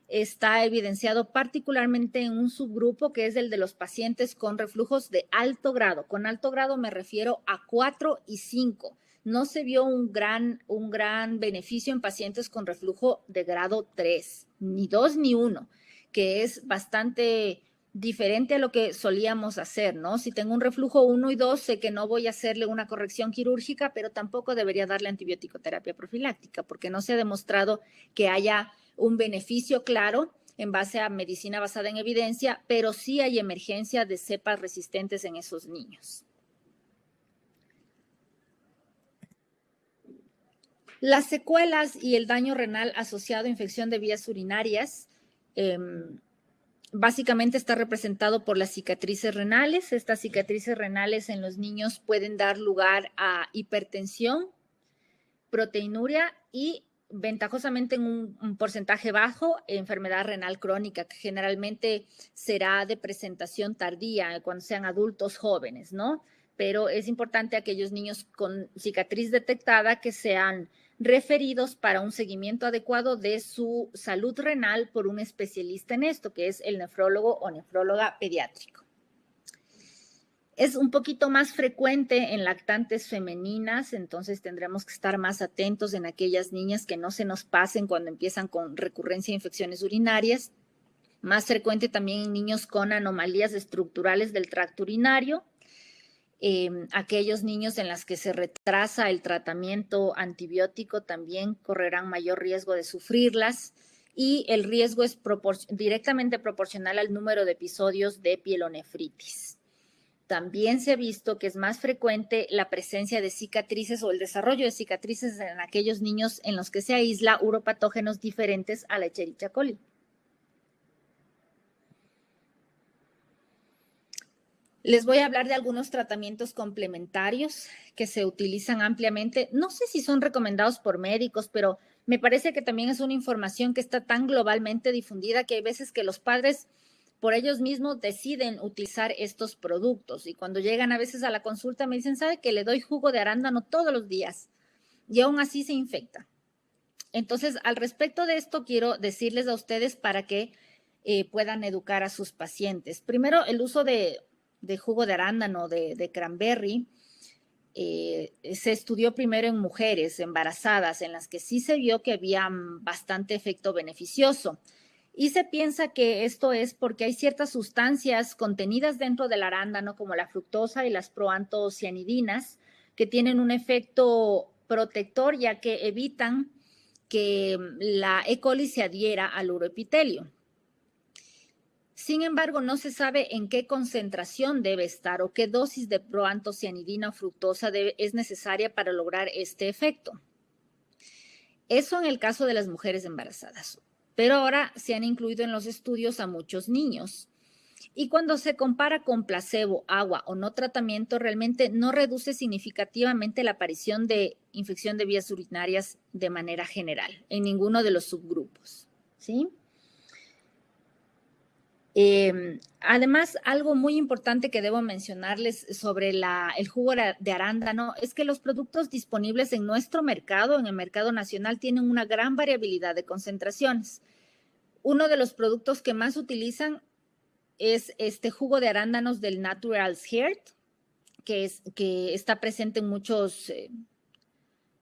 está evidenciado particularmente en un subgrupo que es el de los pacientes con reflujos de alto grado. Con alto grado me refiero a 4 y 5. No se vio un gran beneficio en pacientes con reflujo de grado 3, ni 2 ni 1, que es bastante diferente a lo que solíamos hacer, ¿no? Si tengo un reflujo 1 y 2, sé que no voy a hacerle una corrección quirúrgica, pero tampoco debería darle antibiótico-terapia profiláctica, porque no se ha demostrado que haya un beneficio claro en base a medicina basada en evidencia, pero sí hay emergencia de cepas resistentes en esos niños. Las secuelas y el daño renal asociado a infección de vías urinarias básicamente está representado por las cicatrices renales. Estas cicatrices renales en los niños pueden dar lugar a hipertensión, proteinuria y ventajosamente en un porcentaje bajo, enfermedad renal crónica, que generalmente será de presentación tardía cuando sean adultos jóvenes, ¿no? Pero es importante aquellos niños con cicatriz detectada que sean referidos para un seguimiento adecuado de su salud renal por un especialista en esto, que es el nefrólogo o nefróloga pediátrico. Es un poquito más frecuente en lactantes femeninas, entonces tendremos que estar más atentos en aquellas niñas que no se nos pasen cuando empiezan con recurrencia de infecciones urinarias. Más frecuente también en niños con anomalías estructurales del tracto urinario. Aquellos niños en los que se retrasa el tratamiento antibiótico también correrán mayor riesgo de sufrirlas y el riesgo es directamente proporcional al número de episodios de pielonefritis. También se ha visto que es más frecuente la presencia de cicatrices o el desarrollo de cicatrices en aquellos niños en los que se aísla uropatógenos diferentes a la Escherichia coli. Les voy a hablar de algunos tratamientos complementarios que se utilizan ampliamente. No sé si son recomendados por médicos, pero me parece que también es una información que está tan globalmente difundida que hay veces que los padres por ellos mismos deciden utilizar estos productos. Y cuando llegan a veces a la consulta me dicen, ¿sabe que le doy jugo de arándano todos los días? Y aún así se infecta. Entonces, al respecto de esto, quiero decirles a ustedes para que puedan educar a sus pacientes. Primero, el uso de jugo de arándano, de cranberry, se estudió primero en mujeres embarazadas, en las que sí se vio que había bastante efecto beneficioso. Y se piensa que esto es porque hay ciertas sustancias contenidas dentro del arándano, como la fructosa y las proantocianidinas, que tienen un efecto protector, ya que evitan que la E. coli se adhiera al uroepitelio. Sin embargo, no se sabe en qué concentración debe estar o qué dosis de proantocianidina o fructosa es necesaria para lograr este efecto. Eso en el caso de las mujeres embarazadas. Pero ahora se han incluido en los estudios a muchos niños. Y cuando se compara con placebo, agua o no tratamiento, realmente no reduce significativamente la aparición de infección de vías urinarias de manera general en ninguno de los subgrupos, ¿sí? Además, algo muy importante que debo mencionarles sobre el jugo de arándano es que los productos disponibles en nuestro mercado, en el mercado nacional, tienen una gran variabilidad de concentraciones. Uno de los productos que más utilizan es este jugo de arándanos del Naturals Heart, que está presente en muchos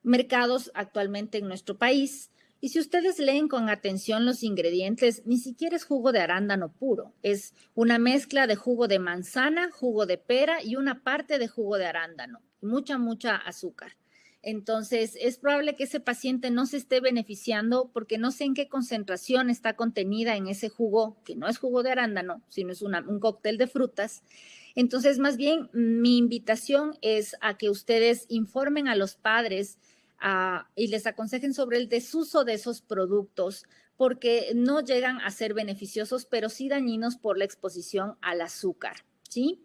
mercados actualmente en nuestro país. Y si ustedes leen con atención los ingredientes, ni siquiera es jugo de arándano puro, es una mezcla de jugo de manzana, jugo de pera y una parte de jugo de arándano, mucha azúcar. Entonces, es probable que ese paciente no se esté beneficiando porque no sé en qué concentración está contenida en ese jugo, que no es jugo de arándano, sino es un cóctel de frutas. Entonces, más bien, mi invitación es a que ustedes informen a los padres y les aconsejen sobre el desuso de esos productos, porque no llegan a ser beneficiosos, pero sí dañinos por la exposición al azúcar, ¿sí?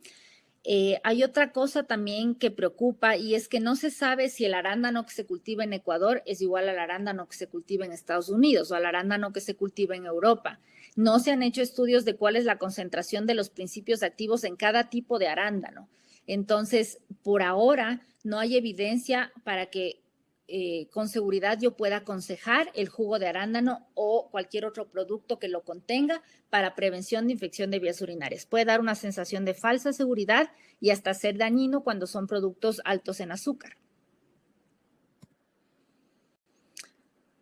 Hay otra cosa también que preocupa y es que no se sabe si el arándano que se cultiva en Ecuador es igual al arándano que se cultiva en Estados Unidos o al arándano que se cultiva en Europa. No se han hecho estudios de cuál es la concentración de los principios activos en cada tipo de arándano. Entonces, por ahora, no hay evidencia para que con seguridad yo pueda aconsejar el jugo de arándano o cualquier otro producto que lo contenga para prevención de infección de vías urinarias. Puede dar una sensación de falsa seguridad y hasta ser dañino cuando son productos altos en azúcar.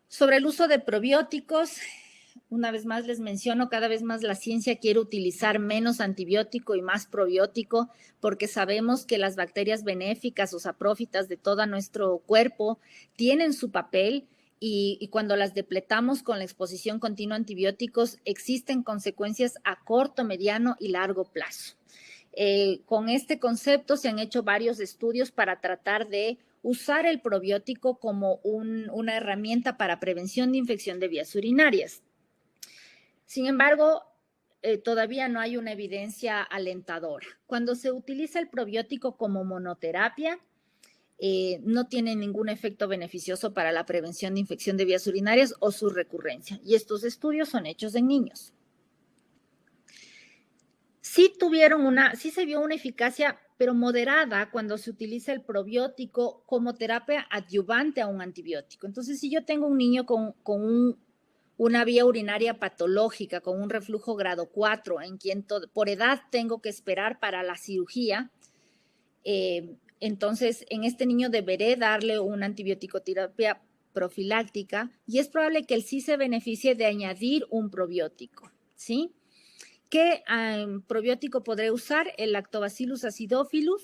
Sobre el uso de probióticos, una vez más les menciono, cada vez más la ciencia quiere utilizar menos antibiótico y más probiótico porque sabemos que las bacterias benéficas o saprófitas de todo nuestro cuerpo tienen su papel y cuando las depletamos con la exposición continua a antibióticos existen consecuencias a corto, mediano y largo plazo. Con este concepto se han hecho varios estudios para tratar de usar el probiótico como una herramienta para prevención de infección de vías urinarias. Sin embargo, todavía no hay una evidencia alentadora. Cuando se utiliza el probiótico como monoterapia, no tiene ningún efecto beneficioso para la prevención de infección de vías urinarias o su recurrencia. Y estos estudios son hechos en niños. Sí se vio una eficacia, pero moderada cuando se utiliza el probiótico como terapia adyuvante a un antibiótico. Entonces, si yo tengo un niño con una vía urinaria patológica, con un reflujo grado 4, en quien por edad tengo que esperar para la cirugía, entonces en este niño deberé darle una antibiótico-terapia profiláctica y es probable que él sí se beneficie de añadir un probiótico, ¿sí? ¿Qué probiótico podré usar? El Lactobacillus acidophilus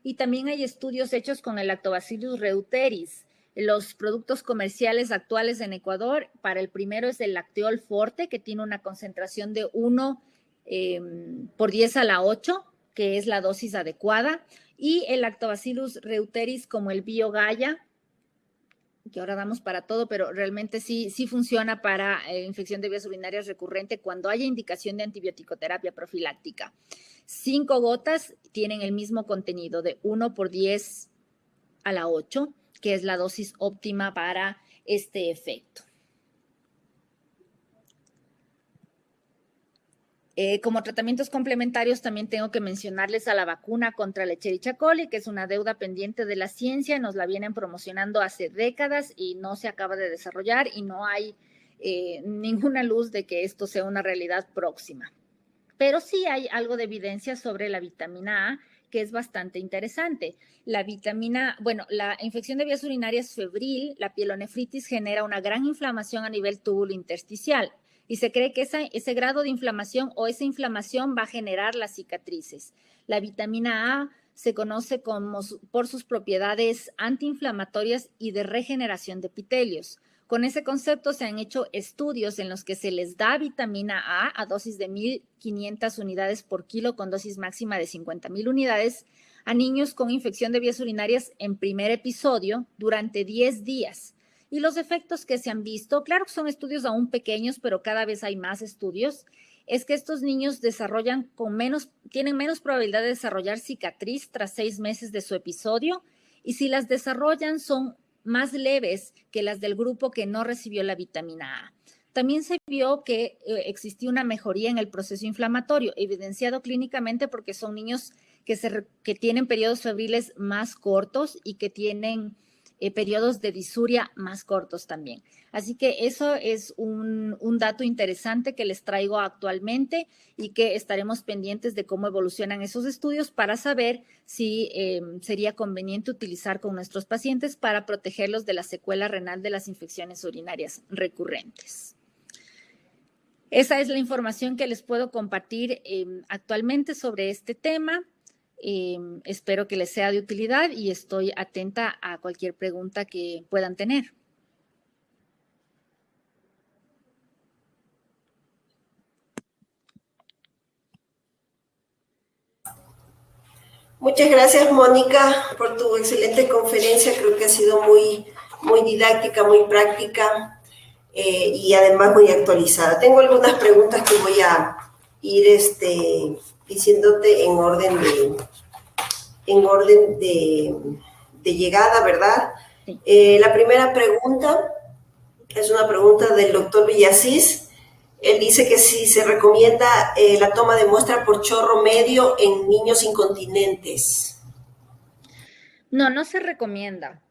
y también hay estudios hechos con el Lactobacillus reuteris. Los productos comerciales actuales en Ecuador, para el primero es el Lacteol Forte, que tiene una concentración de 1 por 10 a la 8, que es la dosis adecuada, y el Lactobacillus reuteris como el BioGaia, que ahora damos para todo, pero realmente sí funciona para infección de vías urinarias recurrente cuando haya indicación de antibiótico-terapia profiláctica. 5 gotas tienen el mismo contenido de 1 por 10 a la 8, que es la dosis óptima para este efecto. Como tratamientos complementarios también tengo que mencionarles a la vacuna contra la Escherichia coli, que es una deuda pendiente de la ciencia, nos la vienen promocionando hace décadas y no se acaba de desarrollar y no hay ninguna luz de que esto sea una realidad próxima. Pero sí hay algo de evidencia sobre la vitamina A, que es bastante interesante. La infección de vías urinarias febril, la pielonefritis genera una gran inflamación a nivel túbulo intersticial. y se cree que ese grado de inflamación o esa inflamación va a generar las cicatrices. La vitamina A se conoce por sus propiedades antiinflamatorias y de regeneración de epitelios. Con ese concepto se han hecho estudios en los que se les da vitamina A dosis de 1.500 unidades por kilo con dosis máxima de 50.000 unidades a niños con infección de vías urinarias en primer episodio durante 10 días. Y los efectos que se han visto, claro que son estudios aún pequeños, pero cada vez hay más estudios, es que estos niños tienen menos probabilidad de desarrollar cicatriz tras 6 meses de su episodio, y si las desarrollan son más leves que las del grupo que no recibió la vitamina A. También se vio que existía una mejoría en el proceso inflamatorio, evidenciado clínicamente porque son niños que tienen periodos febriles más cortos y que tienen periodos de disuria más cortos también. Así que eso es un dato interesante que les traigo actualmente y que estaremos pendientes de cómo evolucionan esos estudios para saber si sería conveniente utilizar con nuestros pacientes para protegerlos de la secuela renal de las infecciones urinarias recurrentes. Esa es la información que les puedo compartir actualmente sobre este tema. Espero que les sea de utilidad y estoy atenta a cualquier pregunta que puedan tener. Muchas gracias, Mónica, por tu excelente conferencia. Creo que ha sido muy didáctica, muy práctica y además muy actualizada. Tengo algunas preguntas que voy a ir diciéndote en orden de llegada, ¿verdad? Sí. La primera pregunta es una pregunta del doctor Villasís. Él dice que si se recomienda la toma de muestra por chorro medio en niños incontinentes. No se recomienda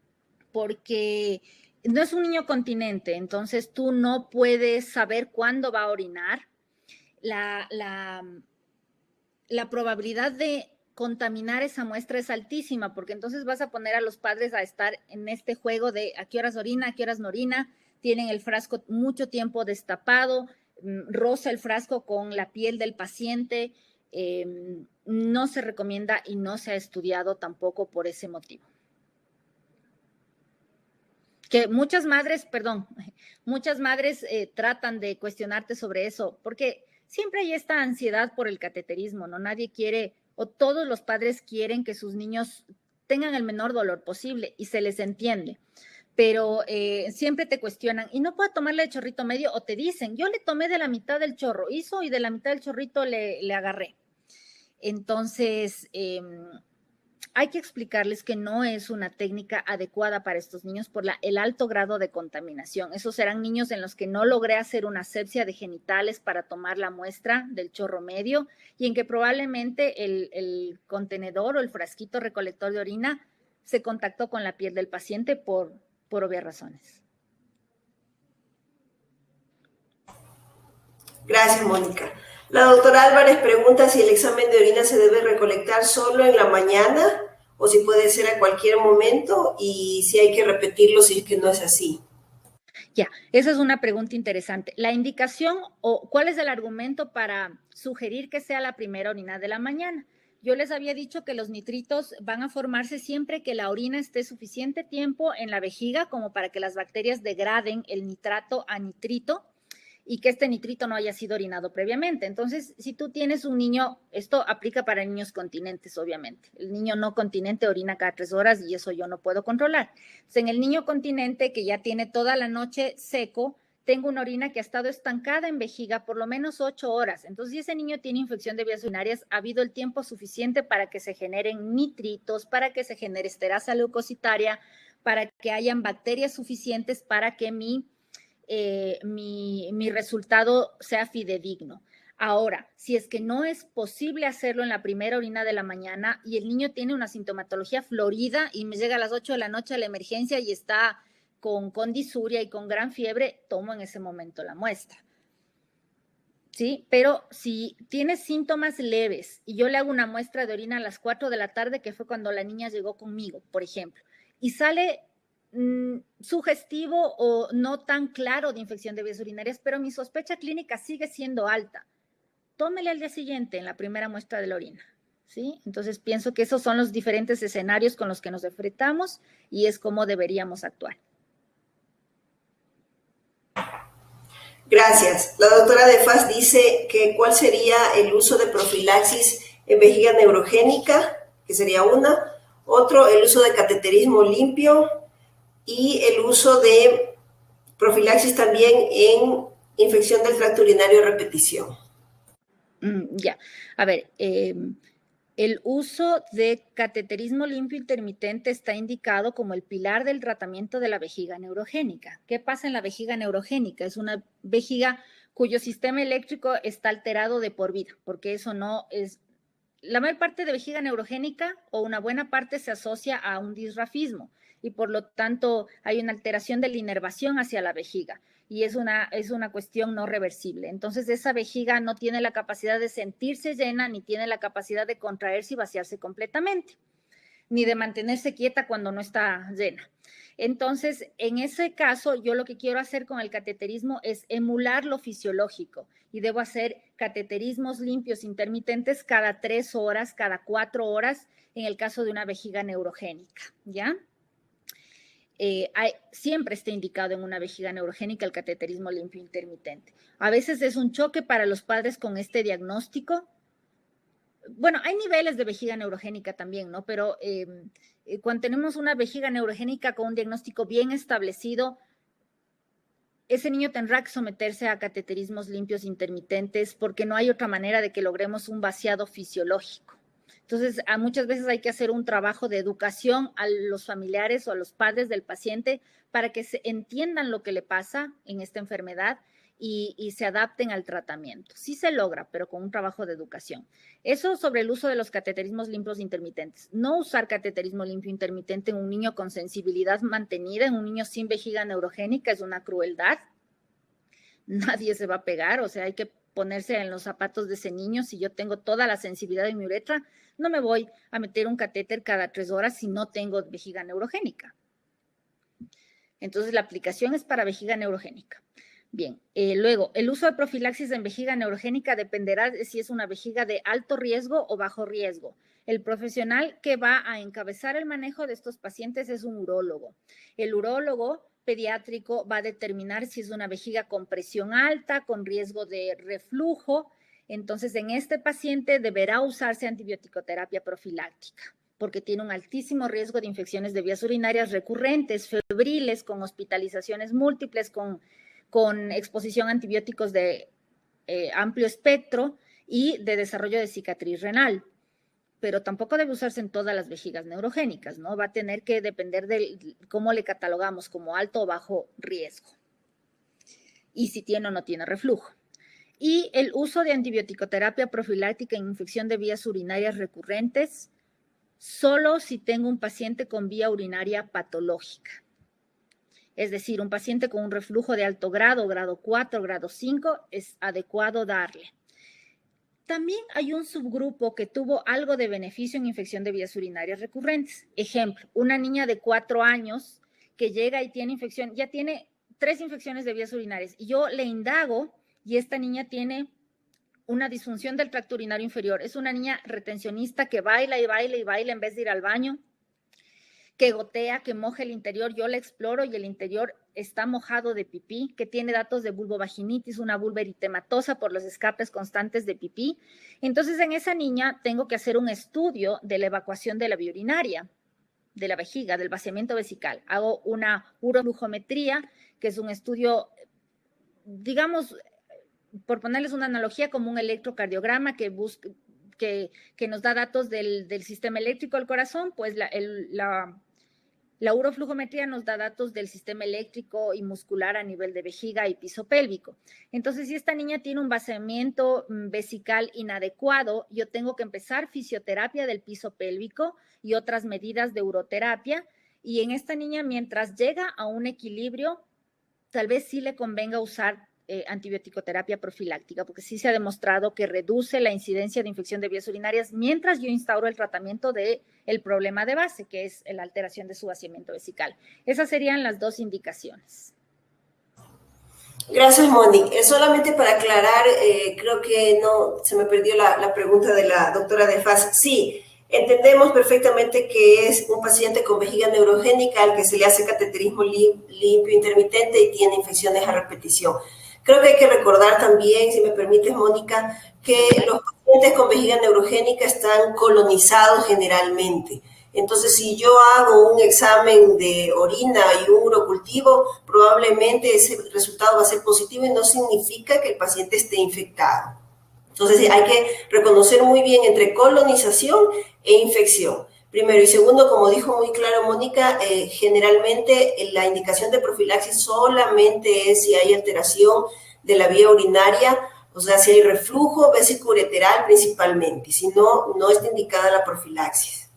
porque no es un niño continente, entonces tú no puedes saber cuándo va a orinar. La probabilidad de contaminar esa muestra es altísima, porque entonces vas a poner a los padres a estar en este juego de a qué horas orina, a qué horas no orina, tienen el frasco mucho tiempo destapado, roza el frasco con la piel del paciente, no se recomienda y no se ha estudiado tampoco por ese motivo. Que muchas madres tratan de cuestionarte sobre eso, porque siempre hay esta ansiedad por el cateterismo, ¿no? Nadie quiere, o todos los padres quieren que sus niños tengan el menor dolor posible y se les entiende, pero siempre te cuestionan, ¿y no puedo tomarle de chorrito medio? O te dicen, yo le tomé de la mitad del chorro, hizo y de la mitad del chorrito le agarré. Entonces, hay que explicarles que no es una técnica adecuada para estos niños por el alto grado de contaminación. Esos serán niños en los que no logré hacer una asepsia de genitales para tomar la muestra del chorro medio y en que probablemente el contenedor o el frasquito recolector de orina se contactó con la piel del paciente por obvias razones. Gracias, Mónica. La doctora Álvarez pregunta si el examen de orina se debe recolectar solo en la mañana o si puede ser a cualquier momento y si hay que repetirlo si es que no es así. Ya, esa es una pregunta interesante. La indicación o cuál es el argumento para sugerir que sea la primera orina de la mañana. Yo les había dicho que los nitritos van a formarse siempre que la orina esté suficiente tiempo en la vejiga como para que las bacterias degraden el nitrato a nitrito y que este nitrito no haya sido orinado previamente. Entonces, si tú tienes un niño, esto aplica para niños continentes, obviamente. El niño no continente orina cada 3 horas y eso yo no puedo controlar. Entonces, en el niño continente que ya tiene toda la noche seco, tengo una orina que ha estado estancada en vejiga por lo menos 8 horas. Entonces, si ese niño tiene infección de vías urinarias, ha habido el tiempo suficiente para que se generen nitritos, para que se genere esterasa leucocitaria, para que hayan bacterias suficientes para que mi resultado sea fidedigno. Ahora, si es que no es posible hacerlo en la primera orina de la mañana y el niño tiene una sintomatología florida y me llega a las 8 de la noche a la emergencia y está con disuria y con gran fiebre, tomo en ese momento la muestra. ¿Sí? Pero si tiene síntomas leves y yo le hago una muestra de orina a las 4 de la tarde, que fue cuando la niña llegó conmigo, por ejemplo, y sale sugestivo o no tan claro de infección de vías urinarias, pero mi sospecha clínica sigue siendo alta. Tómele al día siguiente en la primera muestra de la orina, ¿sí? Entonces pienso que esos son los diferentes escenarios con los que nos enfrentamos y es cómo deberíamos actuar. Gracias. La doctora De Faz dice que cuál sería el uso de profilaxis en vejiga neurogénica, que sería una. Otro, el uso de cateterismo limpio y el uso de profilaxis también en infección del tracto urinario a repetición. Ya, a ver, el uso de cateterismo limpio intermitente está indicado como el pilar del tratamiento de la vejiga neurogénica. ¿Qué pasa en la vejiga neurogénica? Es una vejiga cuyo sistema eléctrico está alterado de por vida, porque eso no es... La mayor parte de vejiga neurogénica o una buena parte se asocia a un disrafismo y por lo tanto hay una alteración de la inervación hacia la vejiga y es una cuestión no reversible. Entonces esa vejiga no tiene la capacidad de sentirse llena ni tiene la capacidad de contraerse y vaciarse completamente, ni de mantenerse quieta cuando no está llena. Entonces, en ese caso, yo lo que quiero hacer con el cateterismo es emular lo fisiológico y debo hacer cateterismos limpios intermitentes cada 3 horas, cada 4 horas, en el caso de una vejiga neurogénica, ¿ya? Siempre está indicado en una vejiga neurogénica el cateterismo limpio intermitente. A veces es un choque para los padres con este diagnóstico. Bueno, hay niveles de vejiga neurogénica también, ¿no? Pero cuando tenemos una vejiga neurogénica con un diagnóstico bien establecido, ese niño tendrá que someterse a cateterismos limpios intermitentes porque no hay otra manera de que logremos un vaciado fisiológico. Entonces, muchas veces hay que hacer un trabajo de educación a los familiares o a los padres del paciente para que se entiendan lo que le pasa en esta enfermedad y se adapten al tratamiento. Sí se logra, pero con un trabajo de educación. Eso sobre el uso de los cateterismos limpios intermitentes. No usar cateterismo limpio intermitente en un niño con sensibilidad mantenida, en un niño sin vejiga neurogénica, es una crueldad. Nadie se va a pegar, o sea, hay que ponerse en los zapatos de ese niño. Si yo tengo toda la sensibilidad de mi uretra, no me voy a meter un catéter cada 3 horas si no tengo vejiga neurogénica. Entonces, la aplicación es para vejiga neurogénica. Bien, luego, el uso de profilaxis en vejiga neurogénica dependerá de si es una vejiga de alto riesgo o bajo riesgo. El profesional que va a encabezar el manejo de estos pacientes es un urólogo. El urólogo pediátrico va a determinar si es una vejiga con presión alta, con riesgo de reflujo. Entonces, en este paciente deberá usarse antibiótico-terapia profiláctica porque tiene un altísimo riesgo de infecciones de vías urinarias recurrentes, febriles, con hospitalizaciones múltiples, con exposición a antibióticos de amplio espectro y de desarrollo de cicatriz renal. Pero tampoco debe usarse en todas las vejigas neurogénicas, ¿no? Va a tener que depender de cómo le catalogamos como alto o bajo riesgo y si tiene o no tiene reflujo. Y el uso de antibiótico-terapia profiláctica en infección de vías urinarias recurrentes solo si tengo un paciente con vía urinaria patológica. Es decir, un paciente con un reflujo de alto grado, grado 4, grado 5, es adecuado darle. También hay un subgrupo que tuvo algo de beneficio en infección de vías urinarias recurrentes. Ejemplo, una niña de 4 años que llega y tiene infección, ya tiene 3 infecciones de vías urinarias y yo le indago y esta niña tiene una disfunción del tracto urinario inferior. Es una niña retencionista que baila y baila y baila en vez de ir al baño, que gotea, que moja el interior, yo la exploro y el interior está mojado de pipí, que tiene datos de vulvovaginitis, una vulva eritematosa por los escapes constantes de pipí. Entonces, en esa niña tengo que hacer un estudio de la evacuación de la vía urinaria, de la vejiga, del vaciamiento vesical. Hago una uroflujometría, que es un estudio, digamos, por ponerles una analogía, como un electrocardiograma que nos da datos del sistema eléctrico del corazón, pues la uroflujometría nos da datos del sistema eléctrico y muscular a nivel de vejiga y piso pélvico. Entonces, si esta niña tiene un vaciamiento vesical inadecuado, yo tengo que empezar fisioterapia del piso pélvico y otras medidas de uroterapia. Y en esta niña, mientras llega a un equilibrio, tal vez sí le convenga usar antibioticoterapia profiláctica, porque sí se ha demostrado que reduce la incidencia de infección de vías urinarias mientras yo instauro el tratamiento del problema de base, que es la alteración de su vaciamiento vesical. Esas serían las dos indicaciones. Gracias, Moni. Solamente para aclarar, creo que no se me perdió la pregunta de la doctora de FAS. Sí, entendemos perfectamente que es un paciente con vejiga neurogénica al que se le hace cateterismo limpio intermitente y tiene infecciones a repetición. Creo que hay que recordar también, si me permites, Mónica, que los pacientes con vejiga neurogénica están colonizados generalmente. Entonces, si yo hago un examen de orina y un urocultivo, probablemente ese resultado va a ser positivo y no significa que el paciente esté infectado. Entonces, hay que reconocer muy bien entre colonización e infección. Primero y segundo, como dijo muy claro Mónica, generalmente la indicación de profilaxis solamente es si hay alteración de la vía urinaria, o sea, si hay reflujo vesicoureteral principalmente. Si no, no está indicada la profilaxis.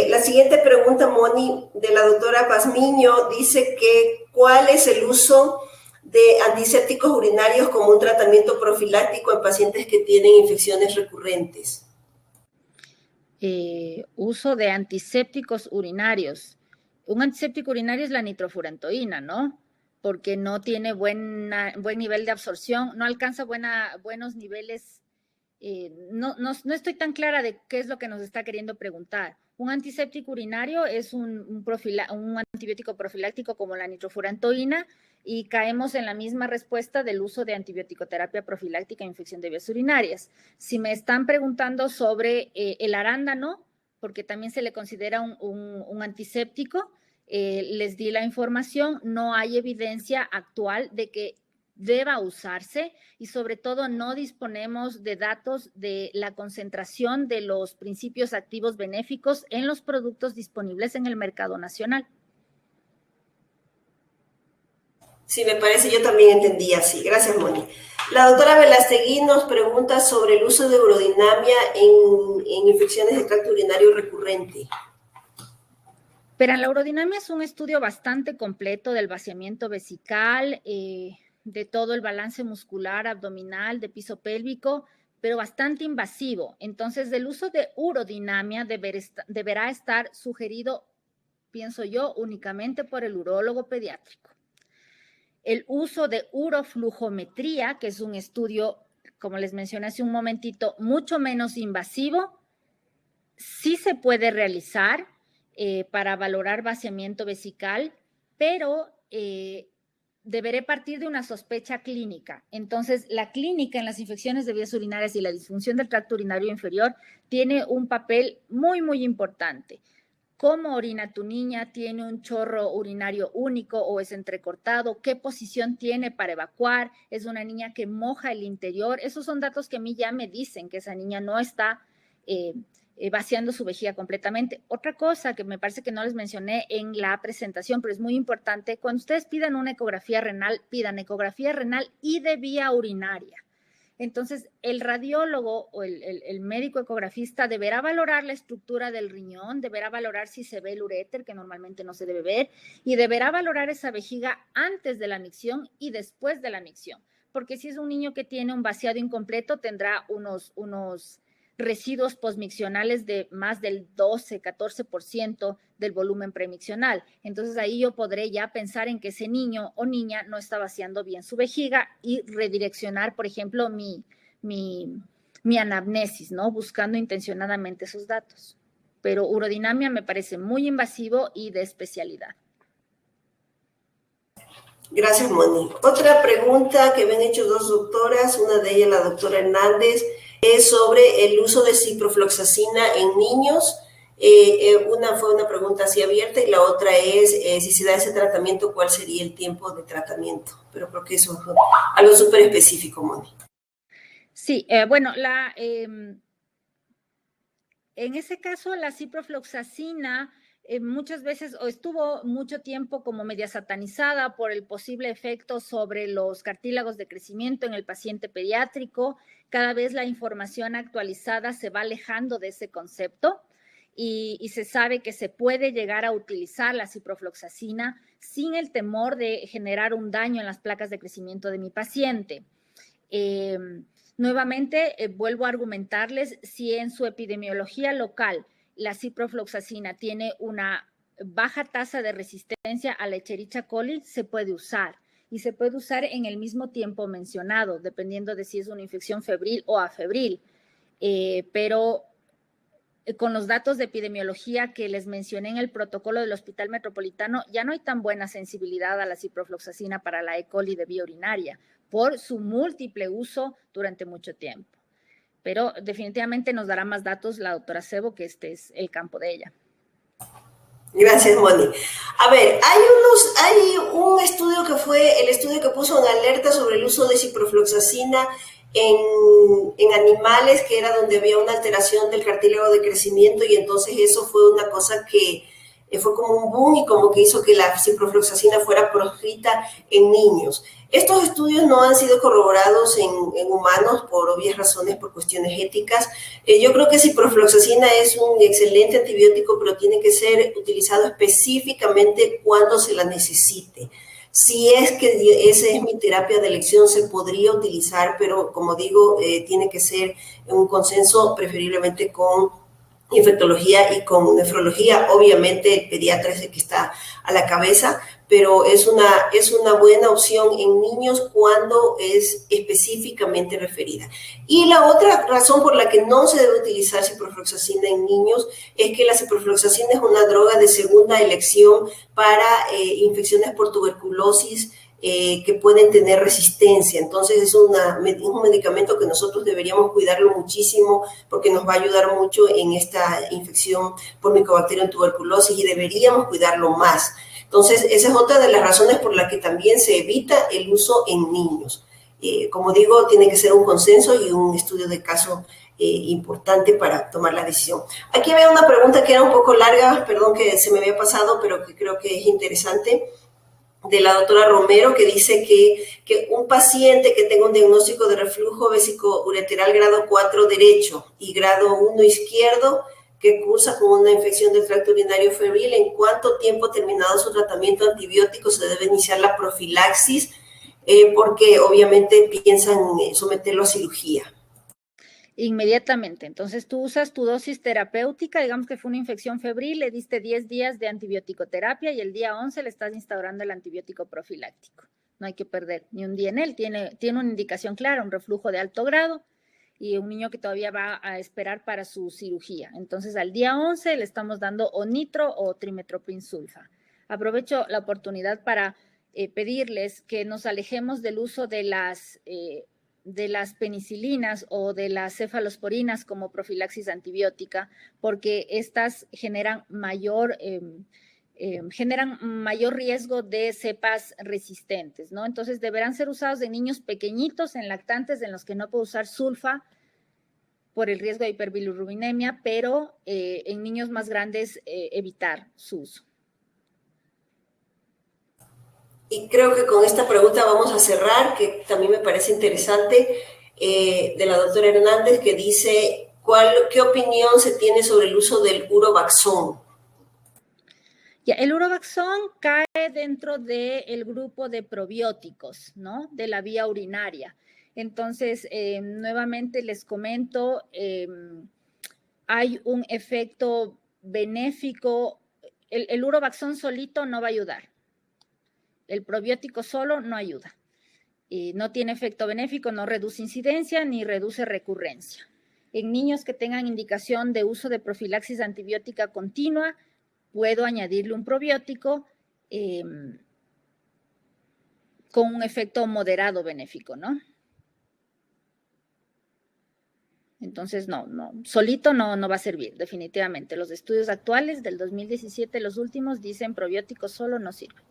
La siguiente pregunta, Moni, de la doctora Pazmiño, dice que ¿cuál es el uso de antisépticos urinarios como un tratamiento profiláctico en pacientes que tienen infecciones recurrentes? Uso de antisépticos urinarios. Un antiséptico urinario es la nitrofurantoína, ¿no? Porque no tiene buen nivel de absorción, no alcanza buenos niveles. No estoy tan clara de qué es lo que nos está queriendo preguntar. Un antiséptico urinario es un antibiótico profiláctico como la nitrofurantoína y caemos en la misma respuesta del uso de antibioticoterapia profiláctica en infección de vías urinarias. Si me están preguntando sobre el arándano, porque también se le considera un antiséptico, les di la información, no hay evidencia actual de que deba usarse y sobre todo no disponemos de datos de la concentración de los principios activos benéficos en los productos disponibles en el mercado nacional. Sí, me parece, yo también entendí así. Gracias, Moni. La doctora Velastegui nos pregunta sobre el uso de urodinamia en infecciones de tracto urinario recurrente. Pero la urodinamia es un estudio bastante completo del vaciamiento vesical, de todo el balance muscular, abdominal, de piso pélvico, pero bastante invasivo. Entonces, el uso de urodinamia deberá estar sugerido, pienso yo, únicamente por el urólogo pediátrico. El uso de uroflujometría, que es un estudio, como les mencioné hace un momentito, mucho menos invasivo, sí se puede realizar para valorar vaciamiento vesical, pero deberé partir de una sospecha clínica. Entonces, la clínica en las infecciones de vías urinarias y la disfunción del tracto urinario inferior tiene un papel muy, muy importante. ¿Cómo orina tu niña? ¿Tiene un chorro urinario único o es entrecortado? ¿Qué posición tiene para evacuar? ¿Es una niña que moja el interior? Esos son datos que a mí ya me dicen que esa niña no está vaciando su vejiga completamente. Otra cosa que me parece que no les mencioné en la presentación, pero es muy importante, cuando ustedes pidan una ecografía renal, pidan ecografía renal y de vía urinaria. Entonces, el radiólogo o el médico ecografista deberá valorar la estructura del riñón, deberá valorar si se ve el uréter, que normalmente no se debe ver, y deberá valorar esa vejiga antes de la micción y después de la micción. Porque si es un niño que tiene un vaciado incompleto, tendrá unos residuos posmiccionales de más del 12-14% del volumen premiccional. Entonces ahí yo podré ya pensar en que ese niño o niña no está vaciando bien su vejiga y redireccionar, por ejemplo, mi anamnesis, ¿no? Buscando intencionadamente esos datos. Pero urodinamia me parece muy invasivo y de especialidad. Gracias, Moni. Otra pregunta que me han hecho dos doctoras, una de ellas la doctora Hernández, es sobre el uso de ciprofloxacina en niños. Una fue una pregunta así abierta y la otra es si se da ese tratamiento, ¿cuál sería el tiempo de tratamiento? Pero creo que eso es algo súper específico, Moni. Sí, bueno, en ese caso la ciprofloxacina muchas veces o estuvo mucho tiempo como media satanizada por el posible efecto sobre los cartílagos de crecimiento en el paciente pediátrico. Cada vez la información actualizada se va alejando de ese concepto y se sabe que se puede llegar a utilizar la ciprofloxacina sin el temor de generar un daño en las placas de crecimiento de mi paciente. Nuevamente, vuelvo a argumentarles, si en su epidemiología local la ciprofloxacina tiene una baja tasa de resistencia a la Escherichia coli, se puede usar. Y se puede usar en el mismo tiempo mencionado, dependiendo de si es una infección febril o afebril. Pero con los datos de epidemiología que les mencioné en el protocolo del Hospital Metropolitano, ya no hay tan buena sensibilidad a la ciprofloxacina para la E. coli de vía urinaria por su múltiple uso durante mucho tiempo. Pero definitivamente nos dará más datos la doctora Sebo, que este es el campo de ella. Gracias, Moni. A ver, hay un estudio que fue el estudio que puso en alerta sobre el uso de ciprofloxacina en animales, que era donde había una alteración del cartílago de crecimiento, y entonces eso fue una cosa que fue como un boom y como que hizo que la ciprofloxacina fuera proscrita en niños. Estos estudios no han sido corroborados en humanos por obvias razones, por cuestiones éticas. Yo creo que ciprofloxacina es un excelente antibiótico, pero tiene que ser utilizado específicamente cuando se la necesite. Si es que esa es mi terapia de elección, se podría utilizar, pero como digo, tiene que ser un consenso, preferiblemente con infectología y con nefrología. Obviamente el pediatra es el que está a la cabeza, pero es una buena opción en niños cuando es específicamente referida. Y la otra razón por la que no se debe utilizar ciprofloxacina en niños es que la ciprofloxacina es una droga de segunda elección para infecciones por tuberculosis que pueden tener resistencia. Entonces es un medicamento que nosotros deberíamos cuidarlo muchísimo, porque nos va a ayudar mucho en esta infección por Mycobacterium tuberculosis, y deberíamos cuidarlo más. Entonces esa es otra de las razones por las que también se evita el uso en niños. Como digo, tiene que ser un consenso y un estudio de caso importante para tomar la decisión. Aquí había una pregunta que era un poco larga, perdón que se me había pasado, pero que creo que es interesante, de la doctora Romero, que dice que un paciente que tenga un diagnóstico de reflujo vesicoureteral grado 4 derecho y grado 1 izquierdo, que cursa con una infección del tracto urinario febril, ¿en cuánto tiempo terminado su tratamiento antibiótico se debe iniciar la profilaxis? Porque obviamente piensan someterlo a cirugía. Inmediatamente. Entonces tú usas tu dosis terapéutica, digamos que fue una infección febril, le diste 10 días de antibiótico-terapia y el día 11 le estás instaurando el antibiótico profiláctico. No hay que perder ni un día en él. Tiene una indicación clara, un reflujo de alto grado y un niño que todavía va a esperar para su cirugía. Entonces al día 11 le estamos dando o nitro o trimetoprim-sulfa. Aprovecho la oportunidad para pedirles que nos alejemos del uso de las penicilinas o de las cefalosporinas como profilaxis antibiótica, porque estas generan mayor riesgo de cepas resistentes, ¿no? Entonces deberán ser usados en niños pequeñitos, en lactantes, en los que no puedo usar sulfa por el riesgo de hiperbilirrubinemia, pero en niños más grandes evitar su uso. Y creo que con esta pregunta vamos a cerrar, que también me parece interesante, de la doctora Hernández, que dice, ¿qué opinión se tiene sobre el uso del Urovaxón? Ya, el Urovaxón cae dentro del grupo de probióticos, ¿no? De la vía urinaria. Entonces, nuevamente les comento, hay un efecto benéfico. El Urovaxón solito no va a ayudar. El probiótico solo no ayuda. No tiene efecto benéfico, no reduce incidencia ni reduce recurrencia. En niños que tengan indicación de uso de profilaxis antibiótica continua, puedo añadirle un probiótico con un efecto moderado benéfico, ¿no? Entonces, no, solito no va a servir, definitivamente. Los estudios actuales del 2017, los últimos, dicen probiótico solo no sirve.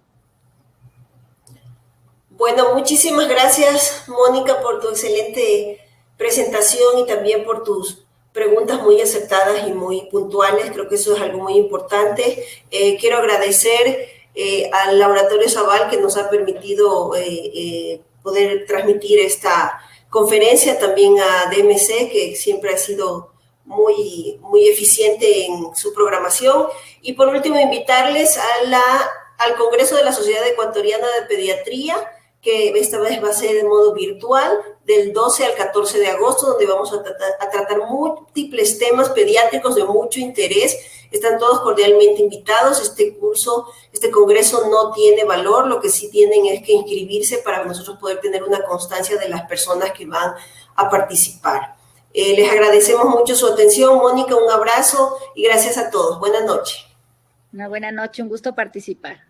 Bueno, muchísimas gracias, Mónica, por tu excelente presentación y también por tus preguntas muy acertadas y muy puntuales. Creo que eso es algo muy importante. Quiero agradecer al Laboratorio Zaval, que nos ha permitido poder transmitir esta conferencia, también a DMC, que siempre ha sido muy eficiente en su programación. Y por último, invitarles al Congreso de la Sociedad Ecuatoriana de Pediatría, que esta vez va a ser de modo virtual, del 12 al 14 de agosto, donde vamos a tratar múltiples temas pediátricos de mucho interés. Están todos cordialmente invitados. Este congreso no tiene valor, lo que sí tienen es que inscribirse para nosotros poder tener una constancia de las personas que van a participar. Les agradecemos mucho su atención. Mónica, un abrazo y gracias a todos. Buenas noches. Una buena noche, un gusto participar.